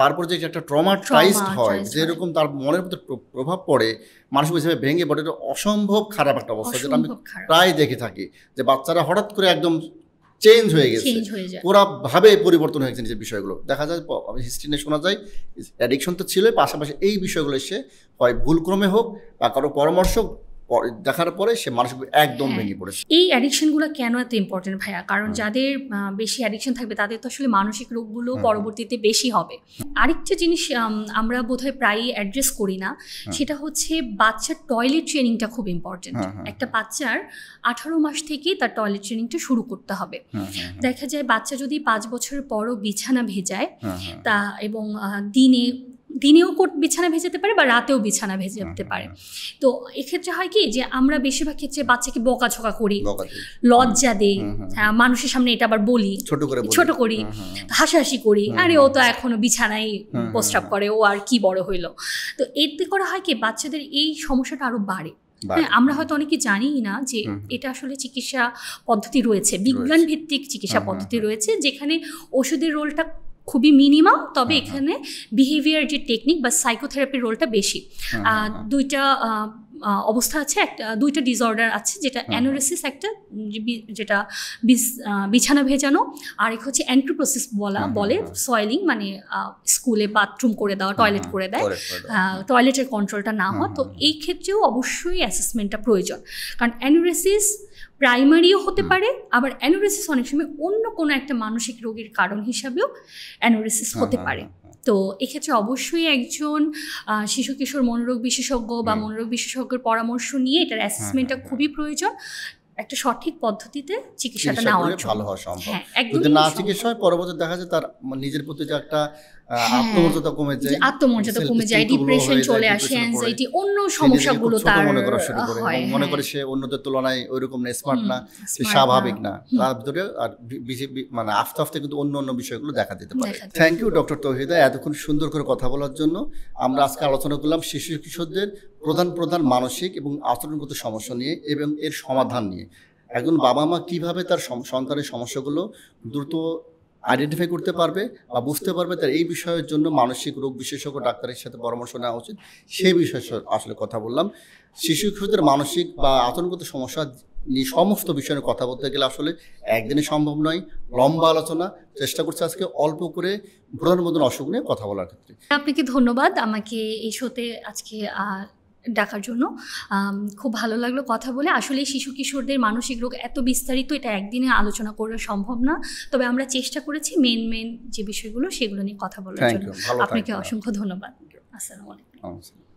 তারপর যে একটা ট্রমাটাইজড হয়, যেরকম তার মনের মধ্যে প্রভাব পড়ে, মানসিক হিসেবে ভেঙে পড়ে, এটা অসম্ভব খারাপ একটা অবস্থা, যেটা আমি প্রায় দেখে থাকি যে বাচ্চারা হঠাৎ করে একদম চেঞ্জ হয়ে গেছে, পুরাভাবে পরিবর্তন হয়ে গেছে নিজের বিষয়গুলো। দেখা যায় হিস্ট্রি নিয়ে শোনা যায় অ্যাডিকশন তো ছিল, পাশাপাশি এই বিষয়গুলো এসে হয় ভুলক্রমে হোক বা কারো পরামর্শ দেখার পরে সে মানসিক একদম ভেঙে পড়েছে। এই অ্যাডিকশনগুলো কেন এত ইম্পর্টেন্ট ভাইয়া? কারণ যাদের বেশি অ্যাডিকশন থাকবে তাদের তো আসলে মানসিক রোগগুলো পরবর্তীতে বেশি হবে। আরেকটা জিনিস আমরা বোধহয় প্রায়ই অ্যাড্রেস করি না, সেটা হচ্ছে বাচ্চার টয়লেট ট্রেনিংটা খুব ইম্পর্টেন্ট। একটা বাচ্চার 18 মাস থেকেই তার টয়লেট ট্রেনিংটা শুরু করতে হবে। দেখা যায় বাচ্চা যদি 5 বছরের পরও বিছানা ভেজায়, তা এবং দিনেও বিছানা ভেজাতে পারে বা রাতেও বিছানা ভেজাতে পারে, তো এক্ষেত্রে হয় কি যে আমরা বেশিরভাগ ক্ষেত্রে বাচ্চাকে বকাঝকা করি, লজ্জা দেই, মানুষের সামনে এটা আবার বলি, ছোট করি, হাসাহাসি করি, আরে ও তো এখনো বিছানায় প্রস্রাব করে, ও আর কি বড় হইলো। তো এতে করা হয় কি বাচ্চাদের এই সমস্যাটা আরো বাড়ে। হ্যাঁ, আমরা হয়তো অনেকে জানিই না যে এটা আসলে চিকিৎসা পদ্ধতি রয়েছে, বিজ্ঞান ভিত্তিক চিকিৎসা পদ্ধতি রয়েছে, যেখানে ওষুধের রোলটা খুবই মিনিমাম, তবে এখানে বিহেভিয়ার যে টেকনিক বা সাইকোথেরাপির রোলটা বেশি। দুইটা অবস্থা আছে, দুইটা ডিসঅর্ডার আছে, যেটা অ্যানোরেসিস একটা, যেটা বিছানা ভেজানো, আর এক হচ্ছে অ্যান্ট্রোপ্রোসিস বলে সয়েলিং, মানে স্কুলে বাথরুম করে দেওয়া, টয়লেট করে দেয়, টয়লেটের কন্ট্রোলটা না হওয়া। তো এই ক্ষেত্রেও অবশ্যই অ্যাসেসমেন্টটা প্রয়োজন, কারণ অ্যানোরেসিস প্রাইমারিও হতে পারে, আবার অ্যানোরেসিস অনেক সময় অন্য কোনো একটা মানসিক রোগের কারণ হিসাবেও অ্যানোরেসিস হতে পারে। তো এক্ষেত্রে অবশ্যই একজন শিশু কিশোর মনোরোগ বিশেষজ্ঞ বা মনোরোগ বিশেষজ্ঞের পরামর্শ নিয়ে এটার অ্যাসেসমেন্টটা খুবই প্রয়োজন, একটা সঠিক পদ্ধতিতে চিকিৎসাটা নেওয়ার জন্য। ভালো হওয়া সম্ভব। যদি না চিকিৎসা হয়, পরবর্তী দেখা যায় তার নিজের প্রতি যে একটা আত্মমর্যাদা কমে যায়, ডিপ্রেশন চলে আসে, অ্যাংজাইটি, অন্য সমস্যাগুলো তার হয়, মনে করে সে অন্যদের তুলনায় ওইরকম না, স্মার্ট না, স্বাভাবিক না, তার ভিতরে আর মানে আস্তে আস্তে কিন্তু অন্য বিষয়গুলো দেখা দিতে পারে। থ্যাংক ইউ ডক্টর তৌহিদা, এতক্ষণ সুন্দর করে কথা বলার জন্য। আমরা আজকে আলোচনা করলাম শিশু কিশোরদের প্রধান মানসিক এবং আচরণগত সমস্যা নিয়ে এবং এর সমাধান নিয়ে। একজন বাবা মা কিভাবে তার সন্তানের সমস্যাগুলো দ্রুত আইডেন্টিফাই করতে পারবে বা বুঝতে পারবে, তার এই বিষয়ের জন্য মানসিক রোগ বিশেষজ্ঞ ডাক্তারের সাথে পরামর্শ নেওয়া উচিত, সেই বিষয়ে আসলে কথা বললাম। শিশু কিশোরদের মানসিক বা আচরণগত সমস্যা নিয়ে সমস্ত বিষয় নিয়ে কথা বলতে গেলে আসলে একদিনে সম্ভব নয়, লম্বা আলোচনা। চেষ্টা করছি আজকে অল্প করে প্রধানমন্ত্রী অসুখ নিয়ে কথা বলার ক্ষেত্রে। আপনাকে ধন্যবাদ আমাকে এই শোতে আজকে ডাকার জন্য। খুব ভালো লাগলো কথা বলে। আসলে শিশু কিশোরদের মানসিক রোগ এত বিস্তারিত, এটা একদিনে আলোচনা করা সম্ভব না, তবে আমরা চেষ্টা করেছি মেন যে বিষয়গুলো সেগুলো নিয়ে কথা বলার জন্য। আপনাকে অসংখ্য ধন্যবাদ। আসসালামু আলাইকুম।